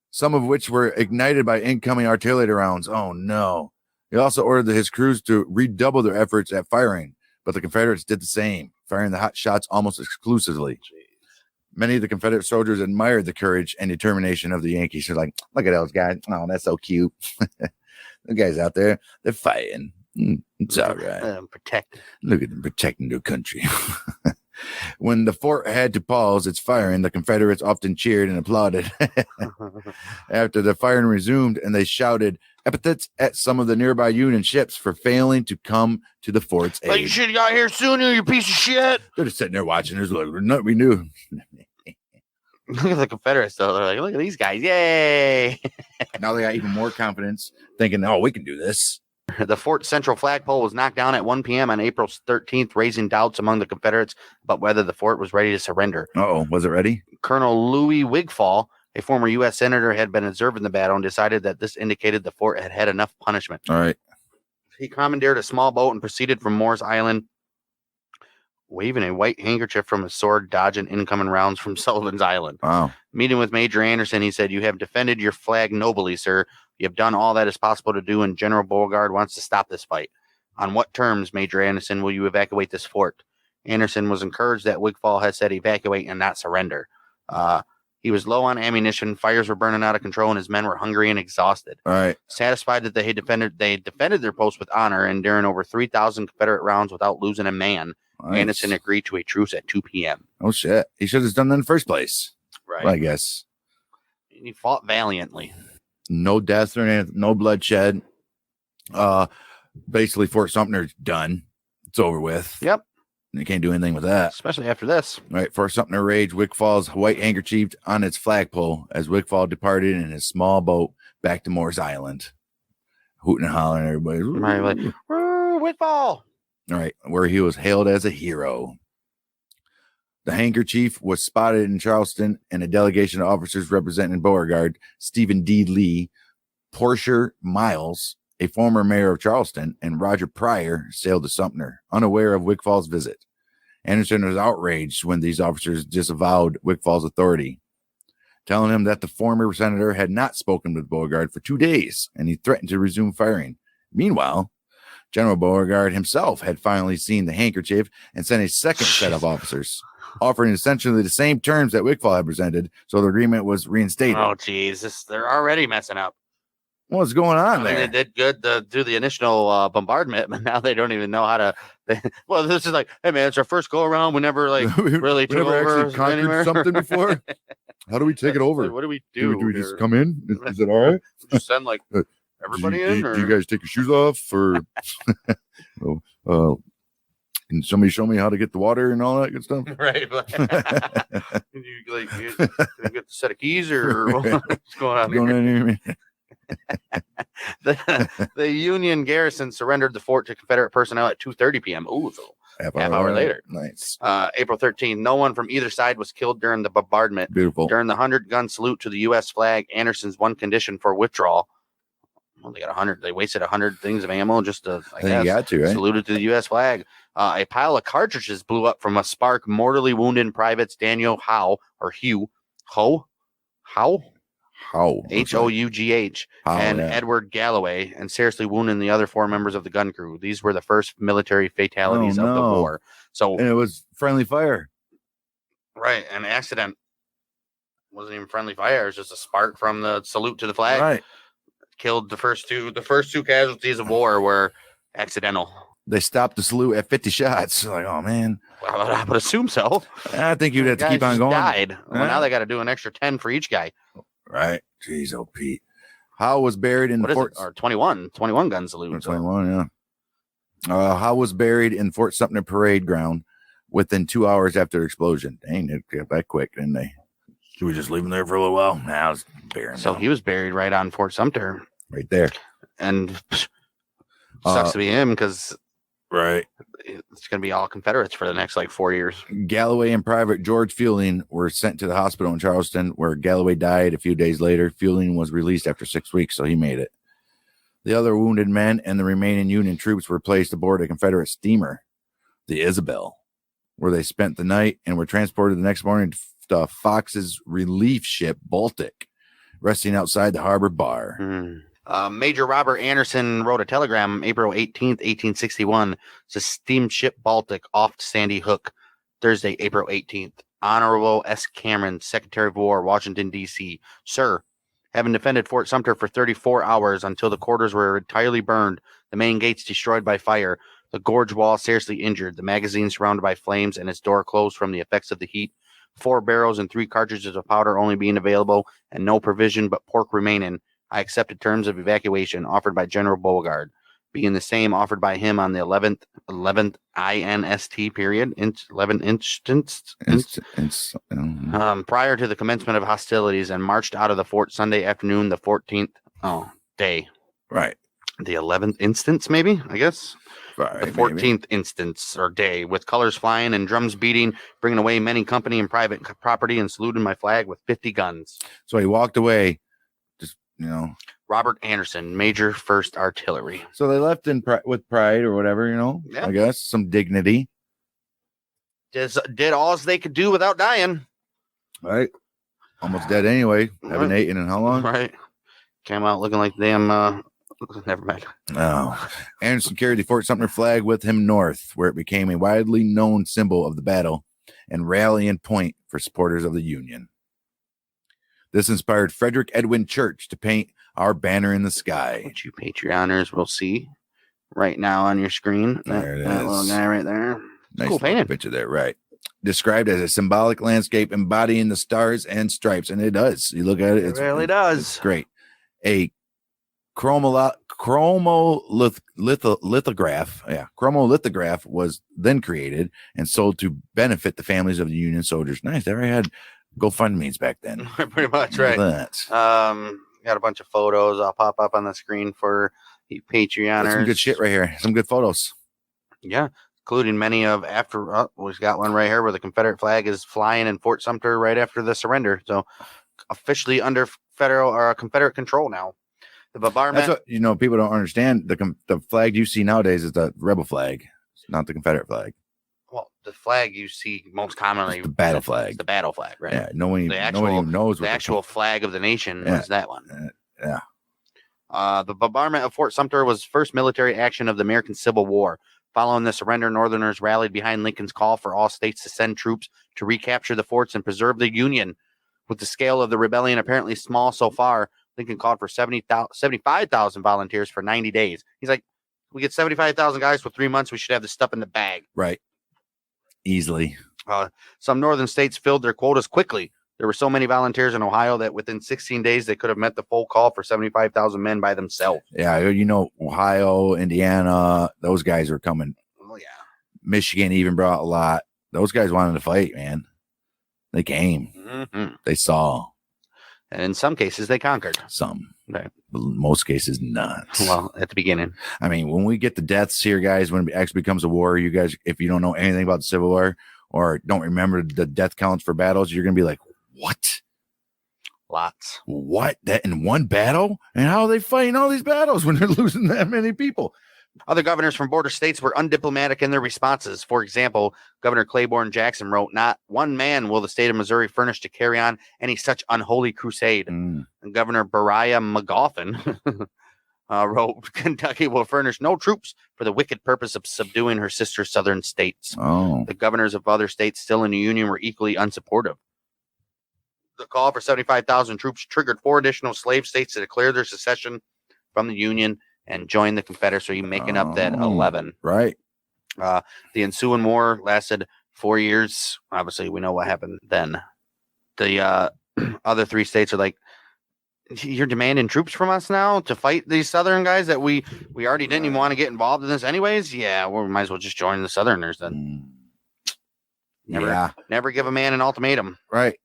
Some of which were ignited by incoming artillery rounds. Oh no! He also ordered his crews to redouble their efforts at firing, but the Confederates did the same, firing the hot shots almost exclusively. Jeez. Many of the Confederate soldiers admired the courage and determination of the Yankees. They're like, look at those guys. Oh, that's so cute. The guys out there, they're fighting. It's all right. Protect. Look at them protecting their country. When the fort had to pause its firing, the Confederates often cheered and applauded. After the firing resumed, and they shouted epithets at some of the nearby Union ships for failing to come to the fort's aid. Like, you should have got here sooner, you piece of shit. They're just sitting there watching. There's like, nothing we knew. Look at the Confederates, though. They're like, look at these guys. Yay. Now they got even more confidence, thinking, oh, we can do this. The Fort Central flagpole was knocked down at 1 p.m. on April 13th, raising doubts among the Confederates about whether the fort was ready to surrender. Uh-oh, was it ready? Colonel Louis Wigfall, a former U.S. Senator, had been observing the battle and decided that this indicated the fort had had enough punishment. All right. He commandeered a small boat and proceeded from Morris Island, waving a white handkerchief from his sword, dodging incoming rounds from Sullivan's Island. Wow. Meeting with Major Anderson, he said, "You have defended your flag nobly, sir. You have done all that is possible to do, and General Beauregard wants to stop this fight. On what terms, Major Anderson, will you evacuate this fort?" Anderson was encouraged that Wigfall had said evacuate and not surrender. He was low on ammunition, fires were burning out of control, and his men were hungry and exhausted. All right. Satisfied that they had defended their post with honor, enduring over 3,000 Confederate rounds without losing a man, Nice. Anderson agreed to a truce at 2 p.m. Oh, shit. He should have done that in the first place. Right. Well, I guess. He fought valiantly. No deaths or anything, no bloodshed. Basically, Fort Sumter's done. It's over with. Yep. You can't do anything with that. Especially after this. Right. Fort Sumter raged Wigfall's white handkerchief on its flagpole as Wigfall departed in his small boat back to Morris Island. Hooting and hollering, everybody. Right, like, Wigfall. All right. Where he was hailed as a hero. The handkerchief was spotted in Charleston, and a delegation of officers representing Beauregard, Stephen D. Lee, Portia Miles, a former mayor of Charleston, and Roger Pryor sailed to Sumter, unaware of Wigfall's visit. Anderson was outraged when these officers disavowed Wigfall's authority, telling him that the former senator had not spoken with Beauregard for 2 days, and he threatened to resume firing. Meanwhile, General Beauregard himself had finally seen the handkerchief and sent a second set of officers, offering essentially the same terms that Wigfall had presented, so the agreement was reinstated. Oh, geez. They're already messing up. What's going on there? They did good to do the initial bombardment, but now they don't even know how to. Well, this is like, hey, man, it's our first go-around. We never, really took over actually conquered anywhere. something before. How do we take it over? Like, what do we do? Do we just come in? Is it all right? Just send, everybody in? Do you guys take your shoes off? Or can somebody show me how to get the water and all that good stuff? Right. Can you get the set of keys or what's going on here? The Union garrison surrendered the fort to Confederate personnel at 2:30 p.m. Ooh, so half hour later. Nice. April 13th. No one from either side was killed during the bombardment. Beautiful. During the 100-gun salute to the U.S. flag, Anderson's one condition for withdrawal. Well, they got 100. They wasted 100 things of ammo just to, I guess, you got to, right? Saluted to the U.S. flag. A pile of cartridges blew up from a spark, mortally wounded privates Daniel Howe, H-O-U-G-H, and Edward Galloway, and seriously wounding the other 4 members of the gun crew. These were the first military fatalities of the war. So, and it was friendly fire. Right, an accident. Wasn't even friendly fire. It was just a spark from the salute to the flag. Right. Killed the first two casualties of war were accidental. They stopped the salute at 50 shots. Like, oh man. Well, I would assume so. I think you'd have to Guys keep on just going. Died. Well, now they got to do an extra 10 for each guy. Right. Jeez, oh Pete. Howe was buried in Fort or 21 gun salute. 21, yeah. Howe was buried in Fort Sumter parade ground within 2 hours after the explosion. Dang, it got that quick, didn't they? Should we just leave him there for a little while? Now it's buried. So he was buried right on Fort Sumter. Right there. And sucks to be him because right, it's going to be all Confederates for the next 4 years. Galloway and Private George Fielding were sent to the hospital in Charleston, where Galloway died a few days later. Fielding was released after 6 weeks, so he made it. The other wounded men and the remaining Union troops were placed aboard a Confederate steamer, the Isabel, where they spent the night and were transported the next morning to Fox's relief ship, Baltic, resting outside the harbor bar. Major Robert Anderson wrote a telegram April 18th, 1861 to steamship Baltic off Sandy Hook, Thursday, April 18th. Honorable S. Cameron, Secretary of War, Washington, D.C. Sir, having defended Fort Sumter for 34 hours until the quarters were entirely burned, the main gates destroyed by fire, the gorge wall seriously injured, the magazine surrounded by flames, and its door closed from the effects of the heat, 4 barrels and 3 cartridges of powder only being available, and no provision but pork remaining, I accepted terms of evacuation offered by General Beauregard, being the same offered by him on the 11th INST period, 11 instance, prior to the commencement of hostilities, and marched out of the fort Sunday afternoon, the 14th day. Right. The 11th instance, maybe, I guess. Right, the 14th instance or day, with colors flying and drums beating, bringing away many company and private property, and saluting my flag with 50 guns. So he walked away, Robert Anderson, Major 1st Artillery. So they left with pride or whatever, yeah. I guess, some dignity. Just did all they could do without dying. Right. Almost dead anyway. Haven't eaten in how long? Right. Came out looking like damn... Never mind. Oh. Anderson carried the Fort Sumter flag with him north, where it became a widely known symbol of the battle and rallying point for supporters of the Union. This inspired Frederick Edwin Church to paint our banner in the sky, which you Patreoners will see right now on your screen. There it that is. Little guy right there. Nice cool painted picture there, right? Described as a symbolic landscape embodying the stars and stripes, and it does. You look at it, it really does. It's great. A chromolithograph was then created and sold to benefit the families of the Union soldiers. Nice. They already had GoFundMe's back then. Pretty much, right. Got a bunch of photos. I'll pop up on the screen for the Patreoners. That's some good shit right here. Some good photos. Yeah, including many of after. We've got one right here where the Confederate flag is flying in Fort Sumter right after the surrender. So officially under federal or Confederate control now. The bombardment. That's what, people don't understand. The flag you see nowadays is the rebel flag. It's not the Confederate flag. Well, the flag you see most commonly, it's the battle flag. The battle flag, right? Yeah, no one even knows what the actual flag of the nation was that one. Yeah. The bombardment of Fort Sumter was the first military action of the American Civil War. Following the surrender, Northerners rallied behind Lincoln's call for all states to send troops to recapture the forts and preserve the Union. With the scale of the rebellion apparently small so far, Lincoln called for 75,000 volunteers for 90 days. He's like, we get 75,000 guys for 3 months. We should have this stuff in the bag. Right. Easily. Some northern states filled their quotas quickly. There were so many volunteers in Ohio that within 16 days, they could have met the full call for 75,000 men by themselves. Yeah. Ohio, Indiana, those guys were coming. Oh, yeah. Michigan even brought a lot. Those guys wanted to fight, man. They came. Mm-hmm. They saw. And in some cases, they conquered. Some. Right. But in most cases, not. Well, at the beginning. I mean, when we get the deaths here, guys, when it actually becomes a war, you guys, if you don't know anything about the Civil War or don't remember the death counts for battles, you're going to be like, what? Lots. What? That in one battle? And how are they fighting all these battles when they're losing that many people? Other governors from border states were undiplomatic in their responses. For example, Governor Claiborne Jackson wrote, "Not one man will the state of Missouri furnish to carry on any such unholy crusade." And Governor Beriah McGoffin wrote, Kentucky will furnish no troops for the wicked purpose of subduing her sister southern states. Oh. The governors of other states still in the Union were equally unsupportive. The call for 75,000 troops triggered 4 additional slave states to declare their secession from the Union and join the Confederacy, making up that 11. Right. The ensuing war lasted 4 years. Obviously, we know what happened then. The other 3 states are like, you're demanding troops from us now to fight these Southern guys that we already didn't even want to get involved in this anyways? Yeah, well, we might as well just join the Southerners then. Never give a man an ultimatum. Right.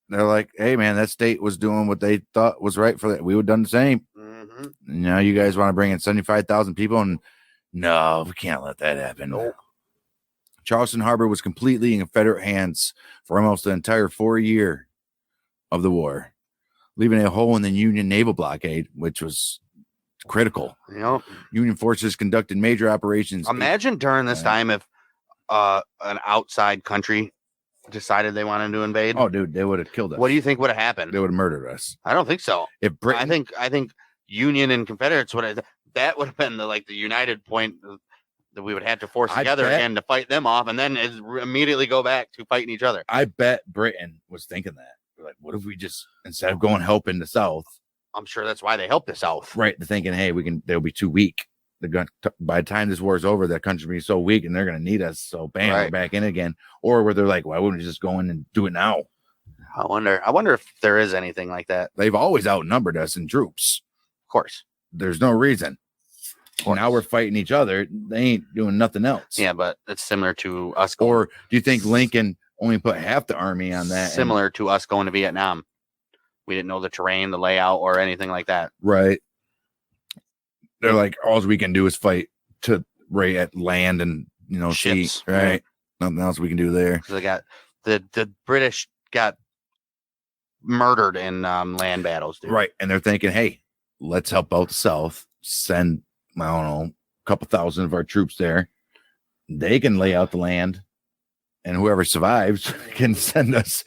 They're like, hey, man, that state was doing what they thought was right for that. We would have done the same. Mm-hmm. Now you guys want to bring in 75,000 people? And no, we can't let that happen. Nope. Charleston Harbor was completely in Confederate hands for almost the entire 4 year of the war, leaving a hole in the Union naval blockade, which was critical. Yep. Union forces conducted major operations. Imagine during this time if an outside country decided they wanted to invade. Oh, dude, they would have killed us. What do you think would have happened? They would have murdered us. I don't think so. If Britain, I think Union and Confederates would have. That would have been the united point that we would have to force together again to fight them off, and then immediately go back to fighting each other. I bet Britain was thinking that. Like, what if we just, instead of going helping the South? I'm sure that's why they helped the South. Right. They're thinking, hey, they'll be too weak. They're going by the time this war is over, that country will be so weak and they're going to need us. So bam, we're back in again. Or where they're like, why wouldn't we just go in and do it now? I wonder if there is anything like that. They've always outnumbered us in troops. Of course. There's no reason. Now we're fighting each other. They ain't doing nothing else. Yeah, but it's similar to us. Or do you think Lincoln only put half the army on that? Similar to us going to Vietnam. We didn't know the terrain, the layout, or anything like that. Right. They're like, all we can do is fight right at land and, ships. Sea, right? Yeah. Nothing else we can do there. So they got the British got murdered in land battles, dude. Right. And they're thinking, hey, let's help out the South. Send, I don't know, a couple thousand of our troops there. They can lay out the land. And whoever survives can send us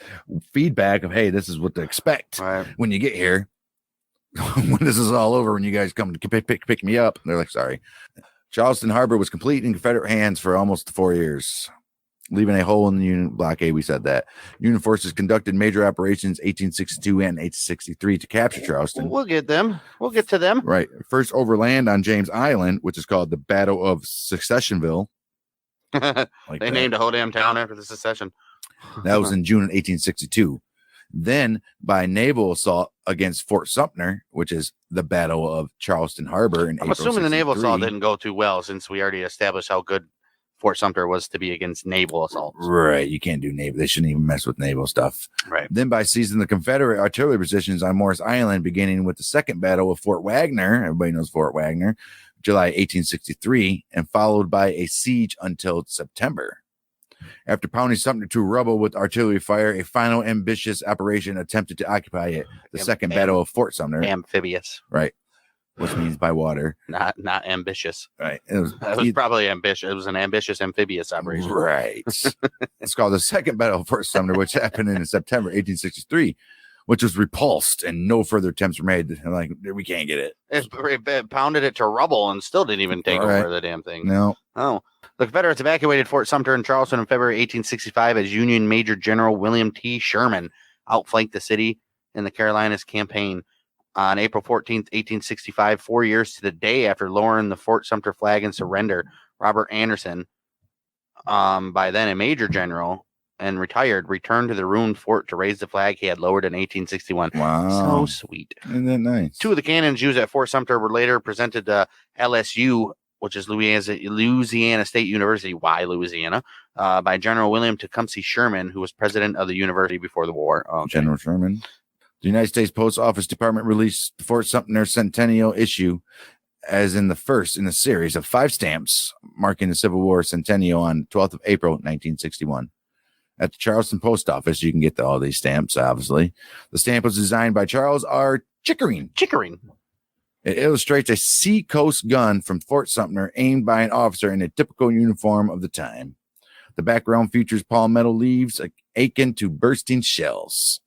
feedback of, hey, this is what to expect when you get here. When this is all over, when you guys come to pick me up. And they're like, sorry. Charleston Harbor was complete in Confederate hands for almost 4 years, leaving a hole in the Union blockade. We said that. Union forces conducted major operations 1862 and 1863 to capture Charleston. We'll get them. We'll get to them. Right. First overland on James Island, which is called the Battle of Secessionville. They named a whole damn town after the secession. That was in June of 1862. Then by naval assault against Fort Sumter, which is the Battle of Charleston Harbor in I'm April assuming the naval 63. assault didn't go too well, since we already established how good Fort Sumter was to be against naval assaults. Right. You can't do naval. They shouldn't even mess with naval stuff. Right. Then by seizing the Confederate artillery positions on Morris Island, beginning with the second battle of Fort Wagner. Everybody knows Fort Wagner. July 1863, and followed by a siege until September. After pounding Sumter to rubble with artillery fire, a final ambitious operation attempted to occupy it. The second battle of Fort Sumter. Amphibious. Right. Which means by water. Not ambitious. Right. It was probably ambitious. It was an ambitious amphibious operation. Right. It's called the second battle of Fort Sumter, which happened in September 1863. Which was repulsed, and no further attempts were made. Like, we can't get it. It pounded it to rubble and still didn't even take over the damn thing. No. Oh. The Confederates evacuated Fort Sumter in Charleston in February 1865 as Union Major General William T. Sherman outflanked the city in the Carolinas campaign. On April 14th, 1865, 4 years to the day after lowering the Fort Sumter flag and surrender, Robert Anderson, by then a major general, and retired, returned to the ruined fort to raise the flag he had lowered in 1861. Wow. So sweet. Isn't that nice? 2 of the cannons used at Fort Sumter were later presented to LSU, which is Louisiana State University. Why Louisiana? By General William Tecumseh Sherman, who was president of the university before the war. Okay. General Sherman. The United States Post Office Department released the Fort Sumter Centennial issue as in the first in a series of 5 stamps marking the Civil War Centennial on 12th of April, 1961. At the Charleston Post Office, you can get all these stamps, obviously. The stamp was designed by Charles R. Chickering. It illustrates a seacoast gun from Fort Sumter aimed by an officer in a typical uniform of the time. The background features palmetto leaves akin to bursting shells.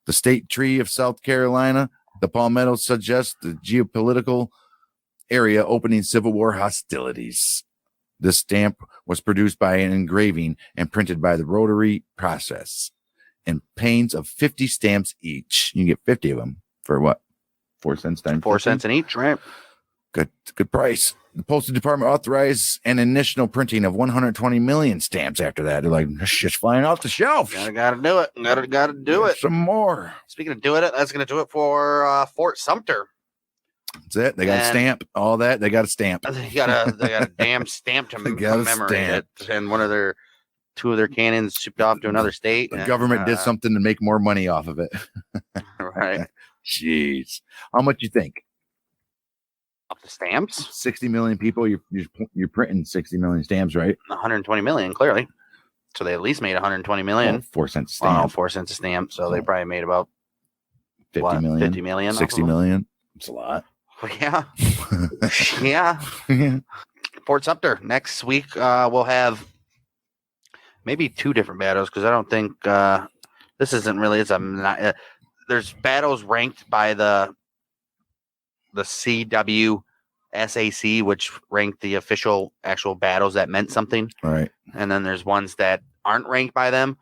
The state tree of South Carolina, The palmetto suggests the geopolitical area opening Civil War hostilities. This stamp was produced by an engraving and printed by the rotary process in panes of 50 stamps each. You can get 50 of them for what? 4 cents times 4 50? cents in each, right? Good price. The Postal Department authorized an initial printing of 120 million stamps after that. They're like, this shit's flying off the shelf. Gotta do it. Gotta do it. Some more. Speaking of doing it, that's gonna do it for Fort Sumter. That's it. They got a stamp. All that. They got a stamp. They got a damn stamp to commemorate it. And two of their cannons shipped off to another state. The government did something to make more money off of it. Right. Jeez. How much you think? Up the stamps? 60 million people. You're printing 60 million stamps, right? 120 million, clearly. So they at least made 120 million. 4 cents a stamp. Oh, 4 cents a stamp. So they probably made about 50 million. 50 million. 60 million. It's a lot. Yeah. Yeah. Fort Sumter. Next week, we'll have maybe 2 different battles because I don't think this isn't really. There's battles ranked by the CWSAC, which ranked the official actual battles that meant something. Right. And then there's ones that aren't ranked by them.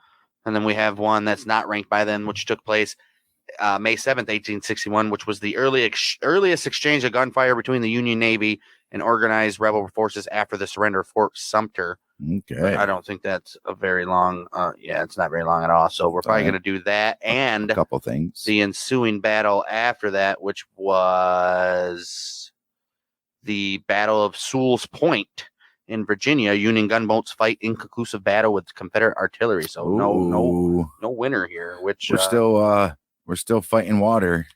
And then we have one that's not ranked by them, which took place May 7th, 1861, which was the earliest exchange of gunfire between the Union Navy and organized rebel forces after the surrender of Fort Sumter. Okay. But I don't think that's a very long. It's not very long at all. So we're probably going to do that and a couple things. The ensuing battle after that, which was the Battle of Sewell's Point in Virginia. Union gunboats fight inconclusive battle with Confederate artillery. So no winner here. Which we're still fighting waterways.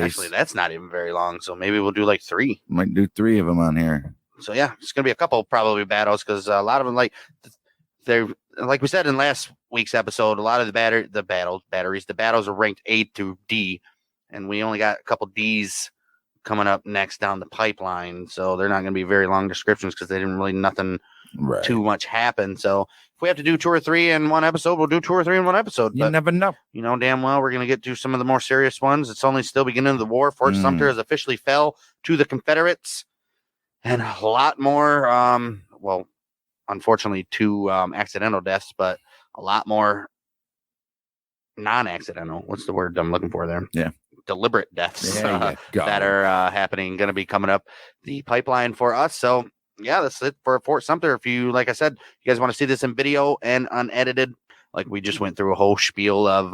Actually, that's not even very long. So maybe we'll do like 3. Might do 3 of them on here. So yeah, it's gonna be a couple probably battles because a lot of them they're like we said in last week's episode. A lot of the battles are ranked A through D, and we only got a couple D's coming up next down the pipeline. So they're not gonna be very long descriptions because they didn't really too much happen. So if we have to do 2 or 3 in one episode, we'll do 2 or 3 in one episode. You never know. You know damn well we're gonna get to some of the more serious ones. It's only still beginning of the war. Fort Sumter has officially fell to the Confederates. And a lot more, unfortunately, 2 accidental deaths, but a lot more non-accidental. What's the word I'm looking for there? Yeah. Deliberate deaths that are happening, going to be coming up the pipeline for us. So, yeah, that's it for Fort Sumter. If you, like I said, you guys want to see this in video and unedited, like we just went through a whole spiel of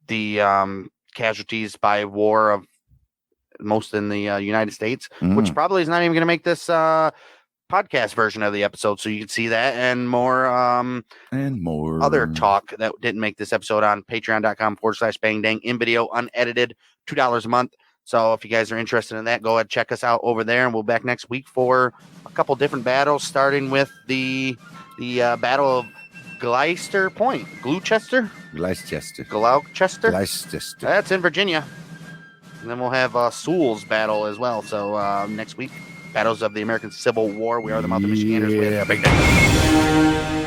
the casualties by war of most in the United States, which probably is not even going to make this podcast version of the episode. So you can see that and more other talk that didn't make this episode on patreon.com/bangdang in video unedited, $2 a month. So if you guys are interested in that, go ahead, check us out over there. And we'll be back next week for a couple different battles, starting with the Battle of Gloucester Point. Gloucester. That's in Virginia. And then we'll have Sewell's battle as well. So next week, battles of the American Civil War. We are the Mouth of Michiganders. Yeah, big day.